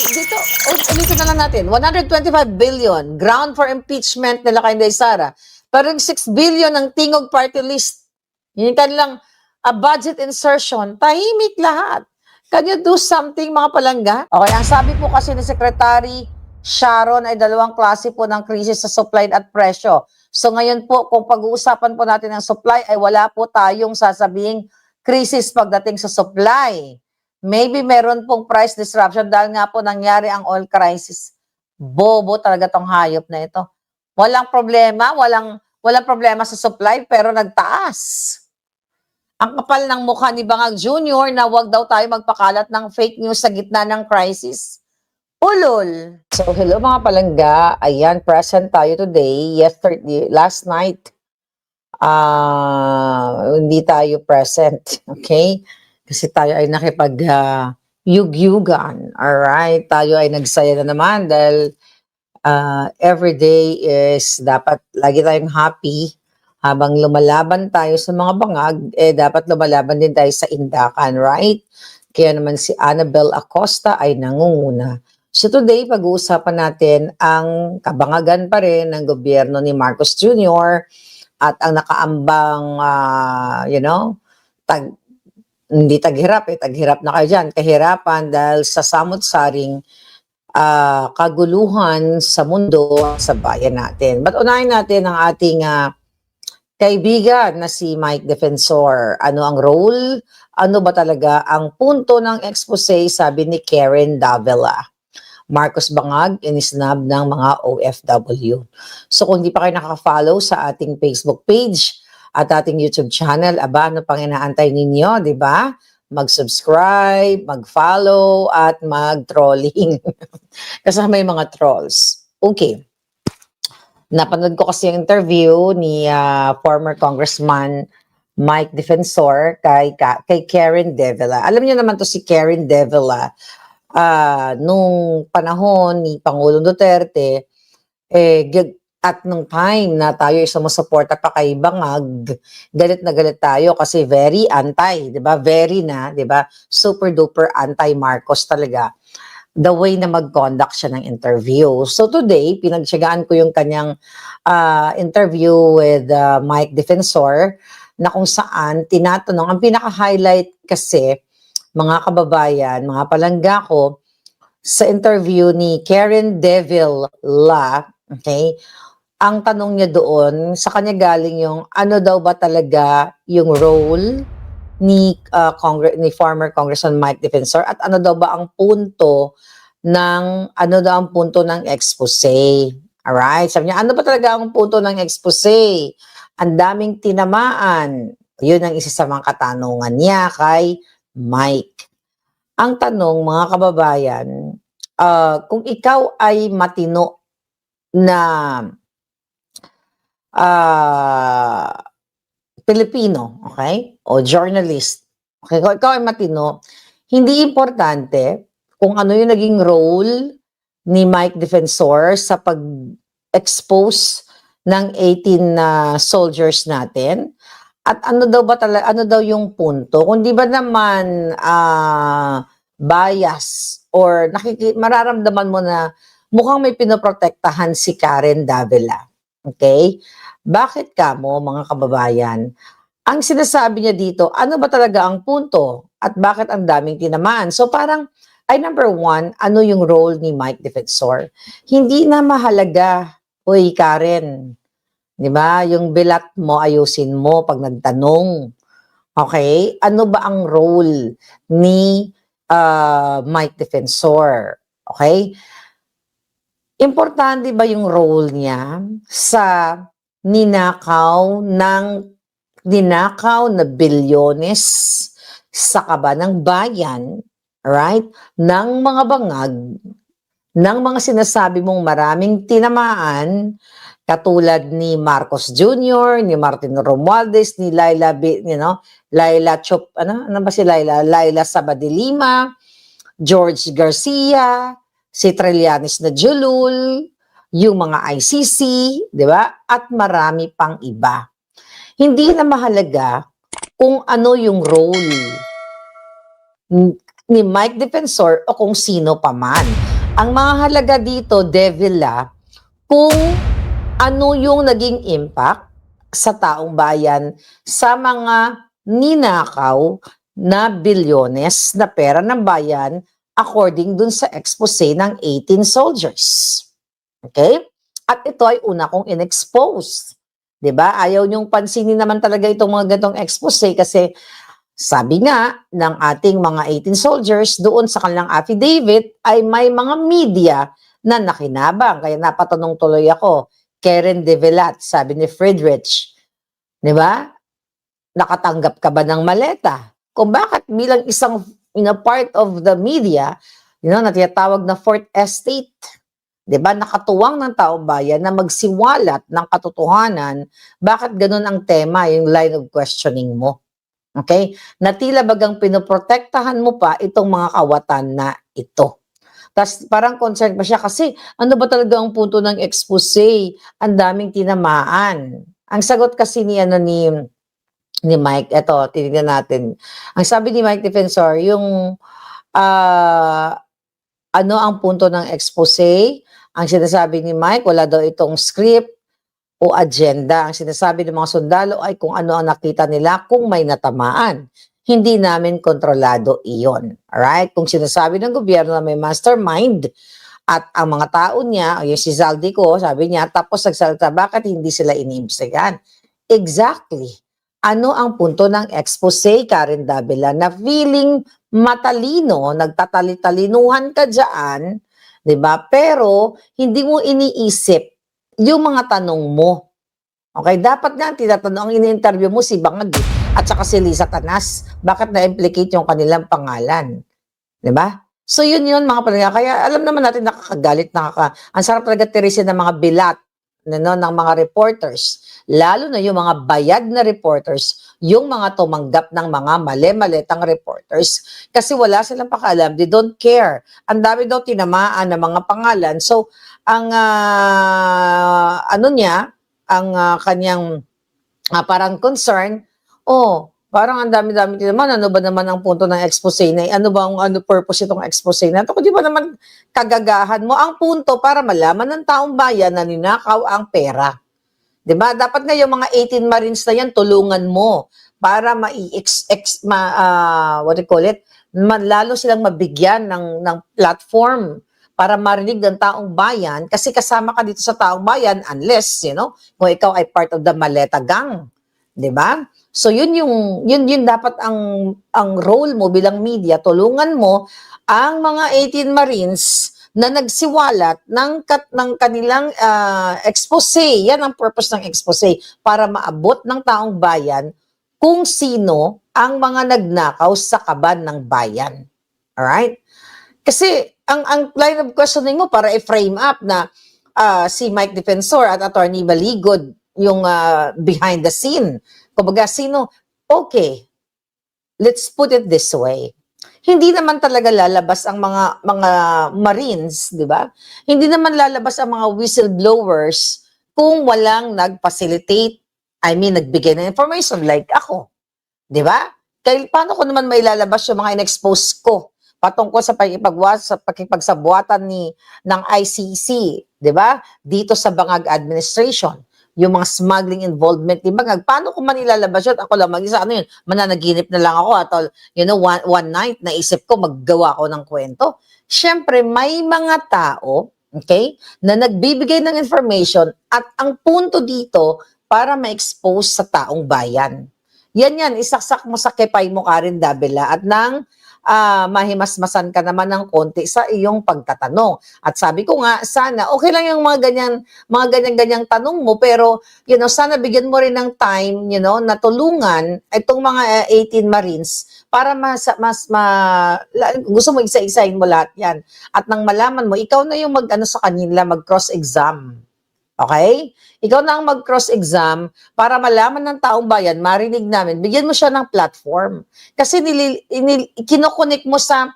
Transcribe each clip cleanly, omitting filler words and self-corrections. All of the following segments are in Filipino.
dito, ulitin na lang natin, 125 billion, ground for impeachment nila kay Inday Sara. Parang 6 billion ng Tingog Party List. Yung kanilang budget insertion, tahimik lahat. Can you do something, mga palangga? Okay, ang sabi po kasi ni Secretary Sharon ay dalawang klase po ng krisis sa supply at presyo. So ngayon po, kung pag-uusapan po natin ng supply, ay wala po tayong sasabing krisis pagdating sa supply. Maybe meron pong price disruption dahil nga po nangyari ang oil crisis. Bobo talaga tong hayop na ito. Walang problema, walang problema sa supply pero nagtaas. Ang kapal ng mukha ni Bangag Jr. na wag daw tayo magpakalat ng fake news sa gitna ng crisis. Ulol. So hello mga palangga, ayan, present tayo today, last night. Hindi tayo present, okay? Kasi tayo ay yugyugan. Alright, tayo ay nagsaya na naman dahil every day is dapat lagi tayong happy. Habang lumalaban tayo sa mga bangag, dapat lumalaban din tayo sa indakan, right? Kaya naman si Annabel Acosta ay nangunguna. So today, pag-uusapan natin ang kabangagan pa rin ng gobyerno ni Marcos Jr. at ang nakaambang, hindi taghirap, taghirap na kayo dyan. Kahirapan dahil sa samot-saring kaguluhan sa mundo at sa bayan natin. But unahin natin ang ating kaibigan na si Mike Defensor. Ano ang role? Ano ba talaga ang punto ng expose, sabi ni Karen Davila? Marcos Bangag inisnab ng mga OFW. So kung hindi pa kayo nakaka-follow sa ating Facebook page at ating YouTube channel, ano pang inaantay ninyo, di ba? Mag-subscribe, mag-follow, at mag-trolling. Kasi may mga trolls. Okay. Napanood ko kasi yung interview ni former Congressman Mike Defensor kay Karen Davila. Alam niyo naman to si Karen Davila. Nung panahon ni Pangulong Duterte, at nung time na tayo ay sumusuporta pa kay Bangag, galit na galit tayo kasi very anti, di ba? Very na, di ba? Super duper anti-Marcos talaga. The way na mag-conduct siya ng interview. So today, pinagsiyagaan ko yung kanyang interview with Mike Defensor na kung saan tinatanong, ang pinaka-highlight kasi, mga kababayan, mga palangga ko, sa interview ni Karen Davila, okay, ang tanong niya doon, sa kanya galing yung ano daw ba talaga yung role ni former Congressman Mike Defensor at ano daw ba ang punto ng expose. Alright, sabi niya, ano ba talaga ang punto ng expose? Ang daming tinamaan. Yun ang isa sa mga katanungan niya kay Mike. Ang tanong, mga kababayan, kung ikaw ay matino na Pilipino, okay? O journalist, okay? Kung ikaw ay matino, hindi importante kung ano yung naging role ni Mike Defensor sa pag-expose ng 18 soldiers natin. At ano daw yung punto? Kung di ba naman bias or mararamdaman mo na mukhang may pinoprotektahan si Karen Davila. Okay? Bakit kamo, mga kababayan? Ang sinasabi niya dito, ano ba talaga ang punto? At bakit ang daming tinamaan? So parang, number one, ano yung role ni Mike Defensor? Hindi na mahalaga, uy Karen, di ba? Yung bilat mo, ayusin mo pag nagtanong. Okay? Ano ba ang role ni Mike Defensor? Okay? Importante ba yung role niya sa ninakaw na bilyones sa kaba ng bayan, right? Ng mga bangag, ng mga sinasabi mong maraming tinamaan, katulad ni Marcos Jr., ni Martin Romualdez, ni Laila Sabadilima, George Garcia, si Trillanes na Julul, yung mga ICC, di ba? At marami pang iba. Hindi na mahalaga kung ano yung role ni Mike Defensor o kung sino pa man. Ang mga halaga dito, Devil, kung ano yung naging impact sa taong bayan sa mga ninakaw na bilyones na pera ng bayan according dun sa expose ng 18 soldiers. Okay? At ito ay una kong in-expose. 'Di ba? Ayaw niyong pansinin naman talaga itong mga gantong expose kasi sabi nga ng ating mga 18 soldiers doon sa kanilang affidavit ay may mga media na nakinabang. Kaya napatanong tuloy ako, Karen De Velat, sabi ni Friedrich, 'di ba? Nakatanggap ka ba ng maleta? Kung bakit bilang isang part of the media, na tinatawag na fourth estate, 'di ba? Nakatuwang ng taong bayan na magsiwalat ng katotohanan, bakit ganun ang tema, yung line of questioning mo? Okay? Na tila bagang pinoprotektahan mo pa itong mga kawatan na ito. Tapos parang concerned pa siya kasi ano ba talaga ang punto ng expose? Ang daming tinamaan. Ang sagot kasi ni Mike, eto, tinignan natin. Ang sabi ni Mike Defensor, yung ano ang punto ng expose? Ang sinasabi ni Mike, wala daw itong script o agenda. Ang sinasabi ng mga sundalo ay kung ano ang nakita nila kung may natamaan. Hindi namin kontrolado iyon. Alright? Kung sinasabi ng gobyerno na may mastermind at ang mga tao niya, o yung si Zaldico, sabi niya, tapos nagsalita, bakit hindi sila iniimbestigahan? Exactly. Ano ang punto ng expose, Karen Davila, na feeling matalino, nagtatalitalinuhan ka dyan, di ba? Pero hindi mo iniisip yung mga tanong mo. Okay, dapat nga tinatanong, ang ini-interview mo si Bangag at saka si Lisa Tanas. Bakit na-implicate yung kanilang pangalan? 'Di ba? So yun mga palangga. Kaya alam naman natin nakakagalit, ang sarap talaga tirisin ng mga bilat ng mga reporters. Lalo na yung mga bayad na reporters, yung mga tumanggap ng mga mali-malitang reporters. Kasi wala silang pakialam, they don't care. Ang dami daw tinamaan ng mga pangalan. So, ang kanyang parang concern, parang ang dami-dami naman, ano ba naman ang punto ng expose na, ano purpose itong expose na ito? Kung di ba naman kagagahan mo, ang punto para malaman ng taong bayan na ninakaw ang pera. Diba? Dapat nga yung mga 18 Marines na yan, tulungan mo para lalo silang mabigyan ng platform para marinig ng taong bayan kasi kasama ka dito sa taong bayan unless, kung ikaw ay part of the Maleta Gang. Diba? So yun dapat ang role mo bilang media, tulungan mo ang mga 18 Marines na nagsiwalat ng kanilang expose. Yan ang purpose ng expose, para maabot ng taong bayan kung sino ang mga nagnakaw sa kaban ng bayan. Alright? Kasi ang line of questioning mo para i-frame up na si Mike Defensor at Attorney Baligod yung behind the scene. Kumbaga, sino? Okay, let's put it this way. Hindi naman talaga lalabas ang mga Marines, di ba? Hindi naman lalabas ang mga whistleblowers kung walang nag-facilitate, nagbigay ng information like ako. Di ba? Kaya paano ko naman may lalabas yung mga in-expose ko patungkol sa pakipagsabuatan ng ICC, di ba? Dito sa Bangag administration. Yung mga smuggling involvement ni Bangag, paano ko man ilalabas yun? Ako lang mag-isa, mananaginip na lang ako at one night, naisip ko, maggawa ko ng kwento. Siyempre, may mga tao, okay, na nagbibigay ng information at ang punto dito para ma-expose sa taong bayan. Yan, isaksak mo sa kepay mo, Karen Davila, at nang mahimasmasan ka naman ng konti sa iyong pagtatanong. At sabi ko nga, sana, okay lang yung mga ganyan-ganyang tanong mo, pero, sana bigyan mo rin ng time, na tulungan itong mga 18 Marines para gusto mo isa-isahin mo lahat yan. At nang malaman mo, ikaw na yung sa kanila, mag-cross-exam. Okay? Ikaw na ang mag-cross-exam para malaman ng taong bayan, marinig namin, bigyan mo siya ng platform. Kasi kinokonek mo sa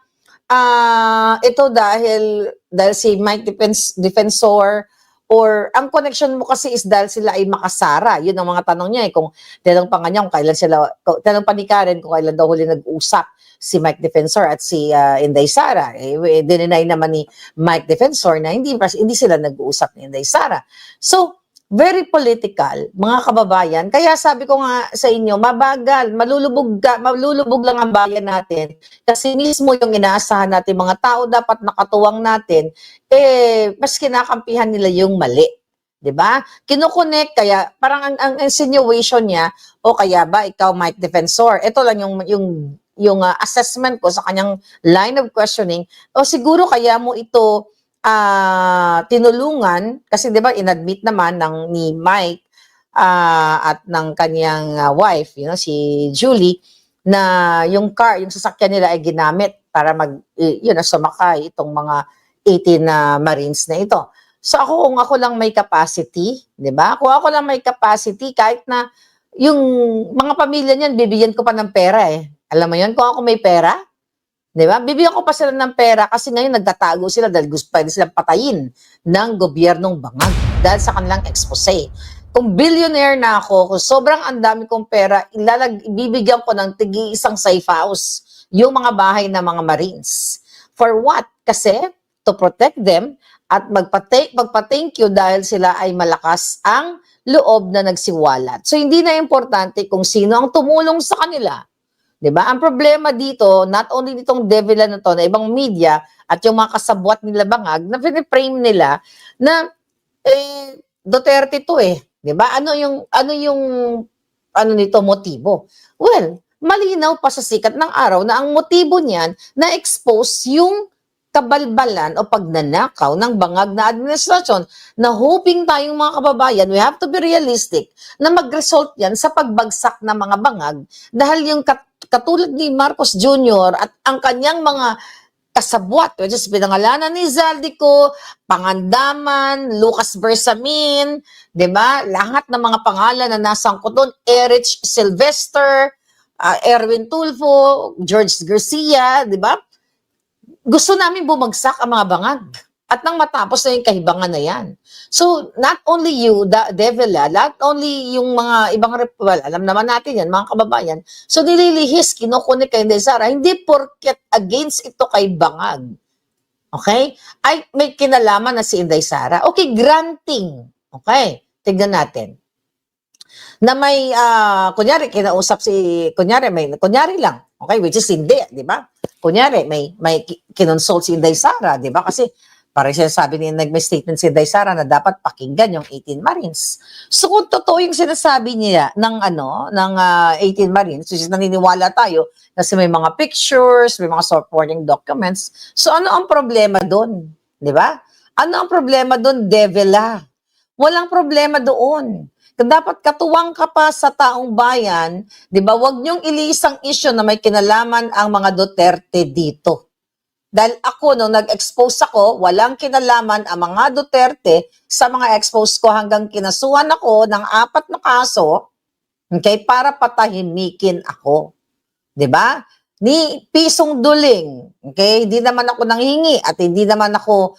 ito dahil si Mike Defensor, or ang connection mo kasi is dahil sila ay makasara. Yun ang mga tanong niya kung tinanong pa nga niya kung kailan sila, tinanong pa ni Karen kung kailan daw huli nag-usap. si Mike Defensor at si Inday Sara. Dininay naman ni Mike Defensor na hindi sila nag-uusap ni Inday Sara. So, very political, mga kababayan. Kaya sabi ko nga sa inyo, mabagal, malulubog lang ang bayan natin. Kasi mismo yung inaasahan natin, mga tao dapat nakatuwang natin, mas kinakampihan nila yung mali. 'Di ba? Kino-connect kaya parang ang insinuation niya o kaya ba ikaw Mike Defensor. Ito lang yung assessment ko sa kanyang line of questioning. O siguro kaya mo ito tinulungan kasi 'di ba inadmit naman ni Mike at ng kanyang wife, si Julie na yung sasakyan nila ay ginamit para sumakay itong mga 18 na Marines na ito. So kung ako lang may capacity, 'di ba? Kung ako lang may capacity, kahit na yung mga pamilya niyan, bibigyan ko pa ng pera eh. Alam mo 'yun, kung ako may pera, 'di ba? Bibigyan ko pa sila ng pera kasi ngayon nagtatago sila dahil gusto pa silang patayin ng gobyernong bangag dahil sa kanilang expose. Kung billionaire na ako, kung sobrang ang dami kong pera, ibibigyan ko ng tig-isang safe house yung mga bahay ng mga Marines. For what? Kasi to protect them at magpa-thank you dahil sila ay malakas ang loob na nagsiwalat. So hindi na importante kung sino ang tumulong sa kanila. 'Di ba? Ang problema dito, not only nitong devilan na to, na ibang media at yung mga kasabwat nila bangag na frame nila na Duterte to 'di ba? Ano yung nito motibo? Well, malinaw pa sa sikat ng araw na ang motibo niyan na expose yung kabalbalan o pagnanakaw ng bangag na administrasyon na hoping tayong mga kababayan, we have to be realistic na mag-result yan sa pagbagsak ng mga bangag dahil yung katulad ni Marcos Jr. at ang kanyang mga kasabwat, which is pinangalanan ni Zaldico, Pangandaman, Lucas Bersamin, 'di ba? Lahat ng mga pangalan na nasangkot doon, Erich Sylvester, Erwin Tulfo, George Garcia, 'di ba? Gusto namin bumagsak ang mga bangag at nang matapos na yung kahibangan na yan. So, not only you, Devila, not only yung mga ibang alam naman natin yan, mga kababayan. So, nililihis, kinukunik kay Inday Sara, hindi porket against ito kay bangag. Okay? Ay, may kinalaman na si Inday Sara. Okay, granting. Okay, tignan natin. Na may, kunyari, kunyari lang. Okay, which is hindi, di ba? Kunyari, may kinonsult si Inday Sara, di ba? Kasi parang sinasabi may statement si Inday Sara na dapat pakinggan yung 18 Marines. So kung totoo yung sinasabi niya ng 18 Marines, which is naniniwala tayo kasi may mga pictures, may mga supporting documents. So ano ang problema doon? Di ba? Ano ang problema doon, Devila? Walang problema doon. Dapat katuwang ka pa sa taong bayan, di ba? Huwag niyong ilisang issue na may kinalaman ang mga Duterte dito. Dahil ako, nung nag-expose ako, walang kinalaman ang mga Duterte sa mga expose ko hanggang kinasuhan ako ng 4 na kaso, okay, para patahimikin ako. Di ba? Ni pisong duling, okay? Hindi naman ako nanghingi at hindi naman ako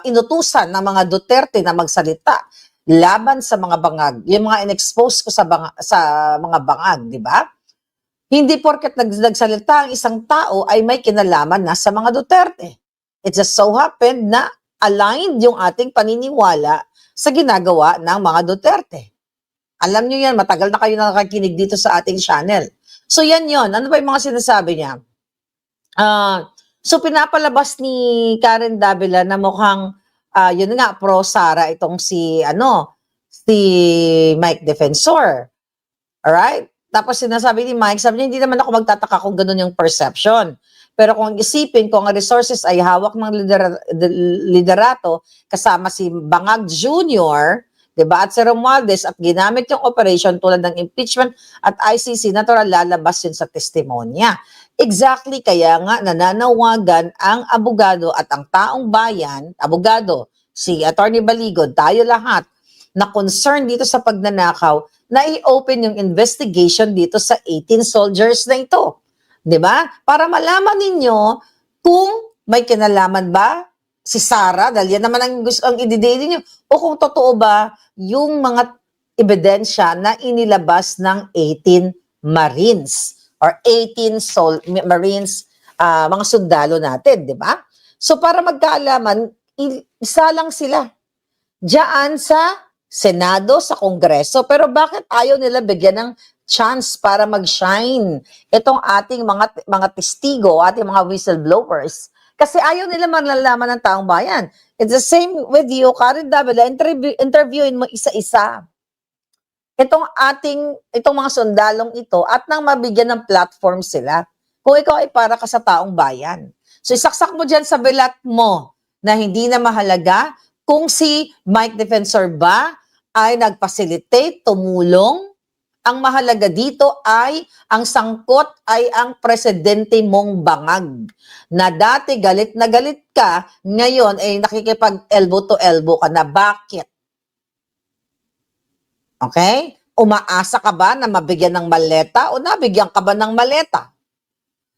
inutusan ng mga Duterte na magsalita laban sa mga bangag, yung mga in-expose ko sa mga bangag, di ba? Hindi porket nagsalita ang isang tao ay may kinalaman na sa mga Duterte. It just so happened na aligned yung ating paniniwala sa ginagawa ng mga Duterte. Alam nyo yan, matagal na kayo nakakinig dito sa ating channel. So yan yon. Ano ba yung mga sinasabi niya? So pinapalabas ni Karen Davila na mukhang yun nga, pro Sara itong si Mike Defensor. Alright? Tapos sinasabi ni Mike, sabi niya, hindi naman ako magtataka kung ganun yung perception. Pero kung isipin, kung ang resources ay hawak ng liderato, kasama si Bangag Jr., diba, at si Romualdez, at ginamit yung operation tulad ng impeachment at ICC, natural lalabas yun sa testimonya. Exactly, kaya nga nananawagan ang abogado at ang taong bayan, abogado, si Attorney Baligod, tayo lahat, na concern dito sa pagnanakaw, na i-open yung investigation dito sa 18 soldiers na ito. Diba? Para malaman ninyo kung may kinalaman ba si Sara, dahil yan naman ang i-detail niyo, o kung totoo ba yung mga ebidensya na inilabas ng 18 Marines. or 18 Marines, mga sundalo natin, di ba? So para magkaalaman, isa lang sila diyan sa Senado, sa Kongreso. Pero bakit ayaw nila bigyan ng chance para mag-shine itong ating mga testigo, ating mga whistleblowers? Kasi ayaw nila malalaman ng taong bayan. It's the same with you, Karen Davila, interviewin mo isa-isa itong mga sundalong ito at nang mabigyan ng platform sila. Kung ikaw ay para ka sa taong bayan. So isaksak mo dyan sa bilat mo na hindi na mahalaga kung si Mike Defensor ba ay nag-facilitate, tumulong. Ang mahalaga dito ay ang sangkot ay ang presidente mong bangag. Na dati galit na galit ka, ngayon ay nakikipag elbow to elbow ka na. Bakit? Okay? Umaasa ka ba na mabigyan ng maleta o nabigyan ka ba ng maleta?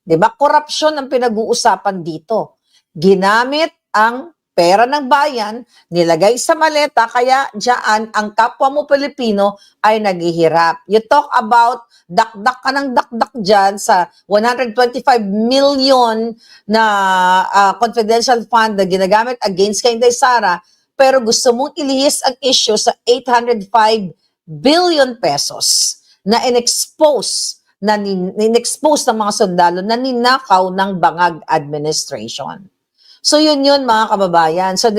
'Di ba? Korupsyon ang pinag-uusapan dito. Ginamit ang pera ng bayan, nilagay sa maleta, kaya diyan ang kapwa mo Pilipino ay naghihirap. You talk about dakdak ka ng dakdak diyan sa 125 million na confidential fund na ginagamit against kay Inday Sara, pero gusto mong ilihis ang issue sa 805 billion pesos na in-expose ng mga sundalo na ninakaw ng Bangag administration. So yun mga kababayan. So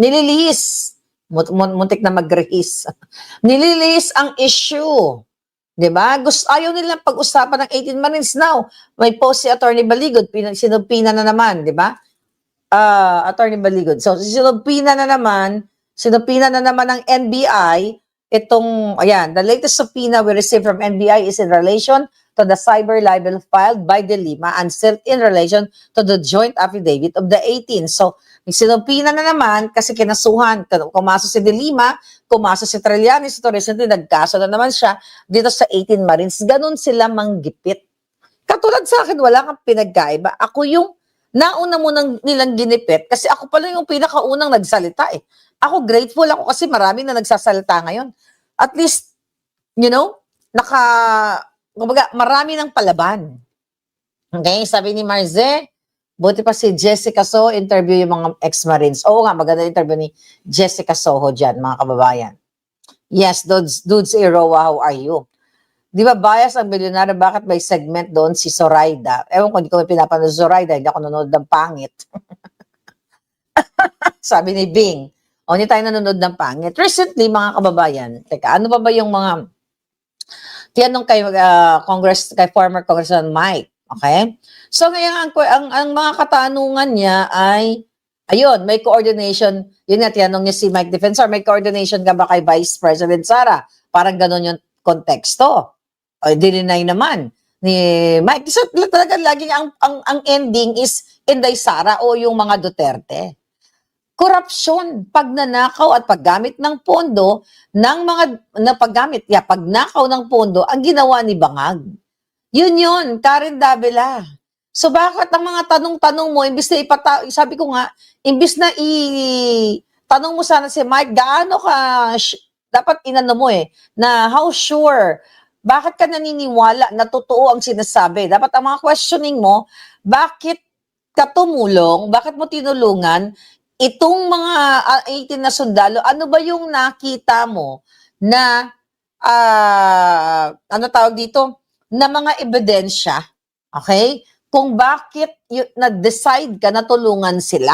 nililihis, muntik na mag-rehis. Nililihis ang issue. 'Di ba? Ayaw nilang pag-usapan ng 18 Marines now. May post si Attorney Baligod, sinubpina na naman, 'di ba? Attorney Baligod. So sinubpina na naman ng NBI itong, ayan, the latest subpoena we received from NBI is in relation to the cyber libel filed by De Lima and still in relation to the joint affidavit of the 18. So, sinubpina na naman kasi kinasuhan, kumaso si De Lima, kumaso si Trillanes, ito recently nagkaso na naman siya dito sa 18 Marines. Ganun sila manggipit. Katulad sa akin, wala kang pinagkaiba. Ako yung nauna mo nilang ginipit kasi ako pala yung pinakaunang nagsalita eh. Ako grateful ako kasi marami na nagsasalita ngayon. At least, kumbaga, marami ng palaban. Okay, sabi ni Marze, buti pa si Jessica Soho, interview yung mga ex-Marines. Oo nga, maganda interview ni Jessica Soho dyan, mga kababayan. Yes, dudes Iroa, how are you? Di ba bias ang bilyonaryo? Bakit may segment doon si Zoraida? Ewan ko, hindi ko may pinapanood Zoraida, hindi ako nanonood ng pangit. Sabi ni Bing. O, hindi tayo nanonood ng pangit. Recently, mga kababayan, teka, ano ba yung mga tinanong kay former Congressman Mike, okay? So ngayon ang mga katanungan niya ay ayun, may coordination, yun nga tinanong niya si Mike Defensor, may coordination ka ba kay Vice President Sara? Parang gano'n yung konteksto. O dininay naman ni Mike. So talaga laging ang ending is Inday Sara o yung mga Duterte. Korupsyon, pagnanakaw at paggamit ng pondo pagnakaw ng pondo ang ginawa ni Bangag. Yun, Karen Davila. So bakit ang mga tanong-tanong mo, imbis na sabi ko nga, imbis na tanong mo sana si Mike, gaano ka, dapat inano mo na how sure, bakit ka naniniwala na totoo ang sinasabi? Dapat ang mga questioning mo, bakit ka tumulong, bakit mo tinulungan, itong mga 18 na sundalo, ano ba yung nakita mo na, ano tawag dito, na mga ebidensya, okay? Kung bakit na-decide ka na tulungan sila.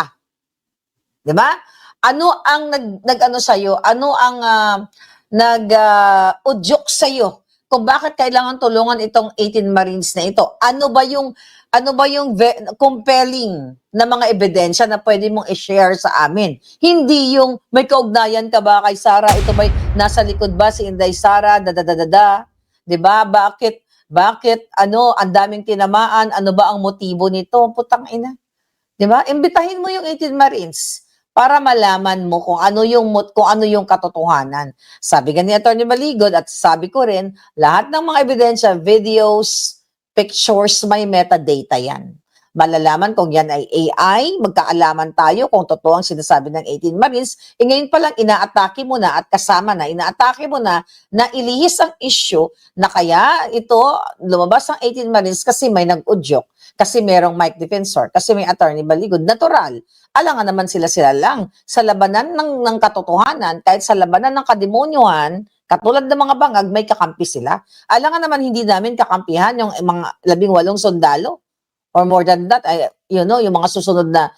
Di ba? Ano ang nag-ano sa'yo? Ano ang nag-udyok sa'yo? Kung bakit kailangan tulungan itong 18 Marines na ito? Ano ba yung compelling na mga ebidensya na pwede mong i-share sa amin? Hindi yung may kaugnayan ka ba kay Sara? Ito ba nasa likod ba si Inday Sara? Diba? Bakit ang daming tinamaan? Ano ba ang motibo nito? Putang ina. Diba? Imbitahin mo yung 18 Marines para malaman mo kung ano yung katotohanan. Sabi nga ni Atty. Baligod at sabi ko rin, lahat ng mga ebidensya, videos, pictures, may metadata yan. malalaman kung yan ay AI, magkaalaman tayo kung totoo ang sinasabi ng 18 Marines, ngayon pa lang inaatake mo na at kasama na, inaatake mo na ilihis ang issue na kaya ito lumabas ang 18 Marines kasi may nag-udyok, kasi merong Mike Defensor, kasi may attorney Baligod, natural. Alangan naman sila lang sa labanan ng katotohanan, kahit sa labanan ng kademonyuhan, katulad ng mga bangag, may kakampi sila. Alangan naman hindi namin kakampihan yung mga 18 sundalo or more than that, ay, yung mga susunod na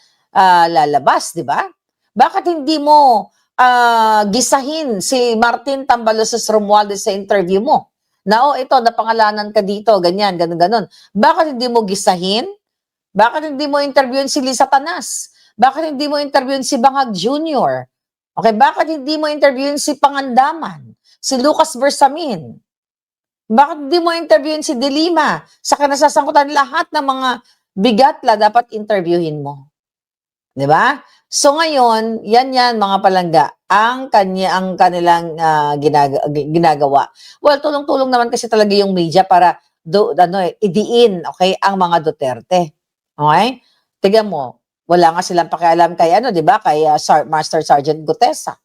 lalabas, di ba? Bakit hindi mo gisahin si Martin Tambalosas Romualdez sa interview mo? Na, ito, napangalanan ka dito, ganyan, ganun. Bakit hindi mo gisahin? Bakit hindi mo interviewin si Lisa Tanas? Bakit hindi mo interviewin si Bangag Jr.? Okay, bakit hindi mo interviewin si Pangandaman? Si Lucas Bersamin? Bakit hindi mo interviewin si Delima? Sa kanasasangkutan lahat ng mga bigatla dapat interviewin mo. 'Di ba? So ngayon, yan mga palangga, ang kanilang ginagawa. Well, tulong-tulong naman kasi talaga yung media para idiin, okay, ang mga Duterte. Okay? Tignan mo, wala nga silang pakialam kay 'di ba? Kay Master Sergeant Gutesa.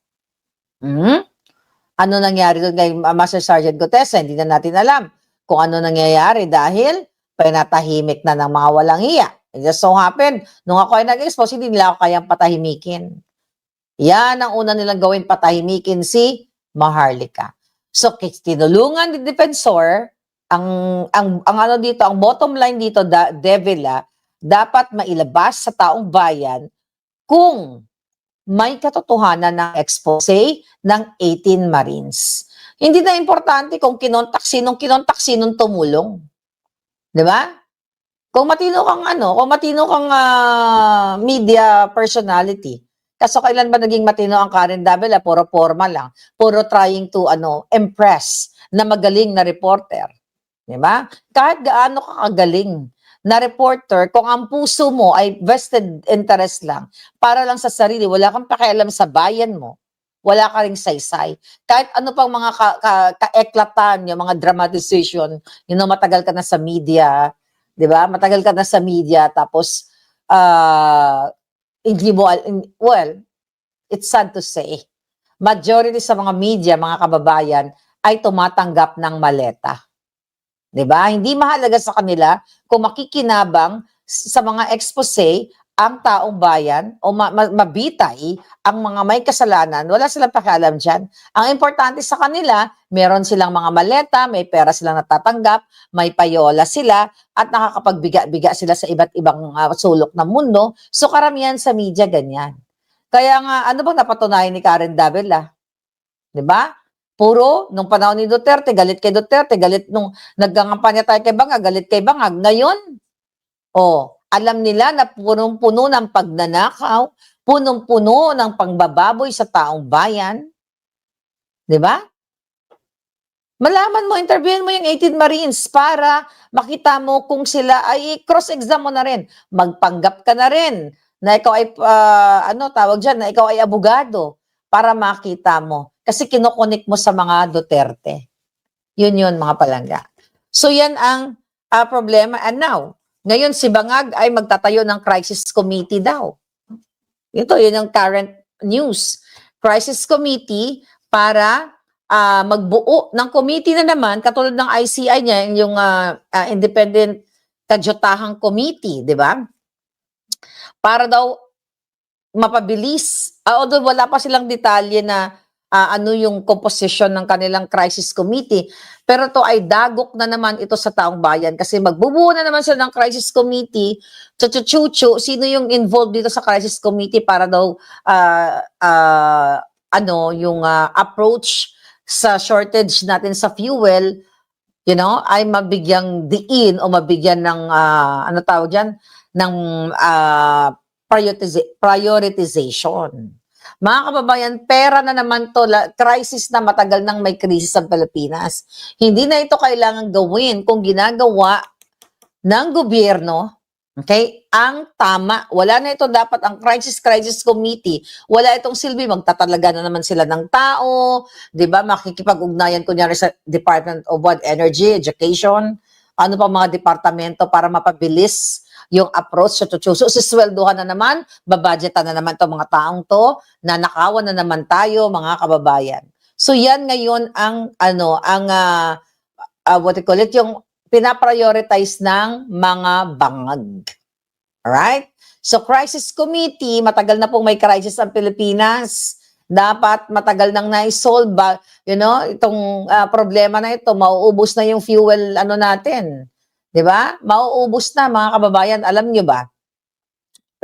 Ano nangyari doon kay Master Sergeant Gutesa? Hindi na natin alam kung ano nangyayari dahil pinatahimik na ng mga walang hiya. It just so happened, nung ako ay nag-expose, hindi nila ako kayang patahimikin. Yan ang una nilang gawin, patahimikin si Maharlika. So, tinulungan ni Defensor, ang ano dito, ang bottom line dito, Devila, dapat mailabas sa taong bayan kung may katotohanan ng expose ng 18 Marines. Hindi na importante kung sinong tumulong. 'Di ba? Kung matino kang media personality, kaso kailan ba naging matino ang Karen Davila? Puro formal lang. Puro trying to impress na magaling na reporter. 'Di ba? Kahit gaano ka kagaling na reporter, kung ang puso mo ay vested interest lang, para lang sa sarili, wala kang pakialam sa bayan mo, wala ka ring saysay. Kahit ano pang mga kaeklatan, yung mga dramatization, matagal ka na sa media, di ba? Matagal ka na sa media, tapos, hindi mo, well, it's sad to say, majority sa mga media, mga kababayan, ay tumatanggap ng maleta. 'Di ba? Hindi mahalaga sa kanila kung makikinabang sa mga expose ang taong bayan o mabitay ang mga may kasalanan, wala silang pakialam diyan. Ang importante sa kanila, meron silang mga maleta, may pera silang natatanggap, may payola sila at nakakapagbiga-biga sila sa iba't ibang sulok ng mundo. So karamihan sa media ganyan. Kaya nga ano bang napatunayan ni Karen Davila? 'Di ba? Puro, nung panahon ni Duterte, galit kay Duterte, galit nung naggangampanya tayo kay Bangag, galit kay Bangag. Ngayon, alam nila na punong-puno ng pagnanakaw, punong-puno ng pangbababoy sa taong bayan. 'Di ba? Malaman mo, interviewin mo yung 18 Marines para makita mo kung sila ay cross-exam mo na rin. Magpanggap ka na rin na ikaw ay, na ikaw ay abogado para makita mo. Kasi kinukunik mo sa mga Duterte. Yun, mga palangga. So yan ang problema. And now, ngayon si Bangag ay magtatayo ng crisis committee daw. Yun ang current news. Crisis committee para magbuo ng committee na naman, katulad ng ICI niya, yung Independent Kadyotahang Committee, di ba? Para daw mapabilis. Although wala pa silang detalye na ano yung composition ng kanilang crisis committee. Pero to ay dagok na naman ito sa taong bayan kasi magbubuo na naman sila ng crisis committee. Chuchu, sino yung involved dito sa crisis committee para daw yung approach sa shortage natin sa fuel, ay mabigyang diin o mabigyan ng ng prioritization. Mga kababayan, pera na naman to, crisis na, matagal nang may krisis ang Pilipinas. Hindi na ito kailangan gawin kung ginagawa ng gobyerno, okay, ang tama. Wala na ito dapat ang crisis committee. Wala itong silbi, magtatalaga na naman sila ng tao, 'di ba? Makikipag-ugnayan kunyari sa Department of Energy, Education, ano pa mga departamento para mapabilis yung approach sa So, sisweldohan na naman, babudgetan na naman 'tong mga taong 'to, nanakawan na naman tayo, mga kababayan. So, yan ngayon ang ano, ang, what you call it, yung pina-prioritize ng mga bangag. Alright? So, crisis committee, matagal na pong may crisis ang Pilipinas. Dapat matagal nang na-solve ba, itong problema na ito, mauubos na yung fuel ano natin. 'Di ba? Mauubos na, mga kababayan. Alam niyo ba?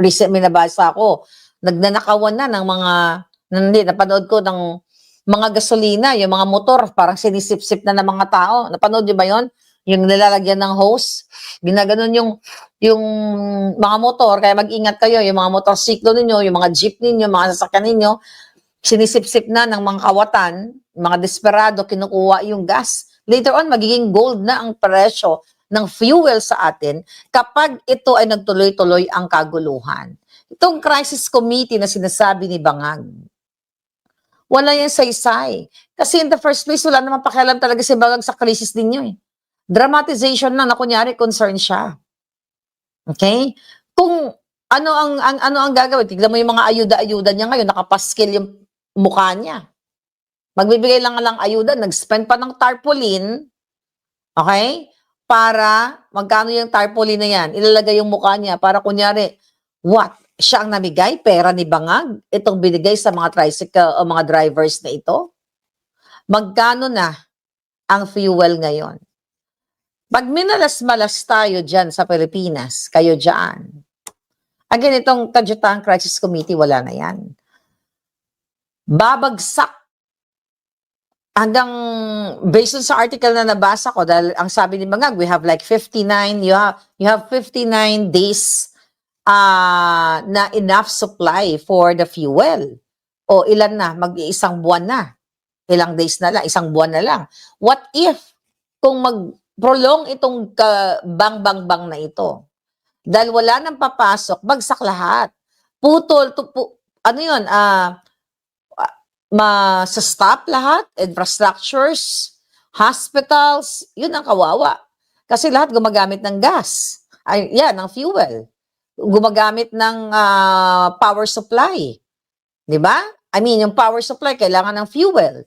Recent may nabasa ako, nagnanakawan na ng mga hindi napanood ko ng mga gasolina, yung mga motor parang sinisip-sip na ng mga tao. Napanood niyo ba 'yon? Yung nilalagyan ng hose, ginaganon yung mga motor, kaya mag-ingat kayo, yung mga motorsiklo ninyo, yung mga jeep ninyo, mga sasakyan ninyo, sinisip-sip na ng mga kawatan, mga desperado, kinukuha yung gas. Later on, magiging gold na ang presyo ng fuel sa atin kapag ito ay nagtuloy-tuloy ang kaguluhan. Itong crisis committee na sinasabi ni Bangag, wala yan saysay. Kasi in the first place, wala naman pakialam talaga si Bangag sa crisis ninyo eh. Dramatization lang na kunyari concern siya. Okay? Kung ano ang gagawin, tignan mo yung mga ayuda-ayuda niya ngayon, nakapaskil yung mukha niya. Magbibigay lang ayuda, nag-spend pa ng tarpaulin, okay? Para, magkano yung tarpaulin na yan? Ilalagay yung mukha niya para kunyari, what? Siya ang namigay? Pera ni Bangag? Itong binigay sa mga tricycle o mga drivers na ito? Magkano na ang fuel ngayon? Pag minalas-malas tayo dyan sa Pilipinas, kayo dyan, again, itong Kagyutang Crisis Committee, wala na yan. Babagsak hanggang, based on sa article na nabasa ko, dahil ang sabi ni Bangag, we have like 59, you have 59 days na enough supply for the fuel. O ilan na, mag-iisang buwan na. Ilang days na lang, isang buwan na lang. What if, kung mag-prolong itong bang-bang-bang na ito, dahil wala nang papasok, bagsak lahat. Putol, ano yun, sa-stop lahat, infrastructures, hospitals, yun ang kawawa. Kasi lahat gumagamit ng gas, ng fuel. Gumagamit ng power supply. Di ba? I mean, yung power supply, kailangan ng fuel.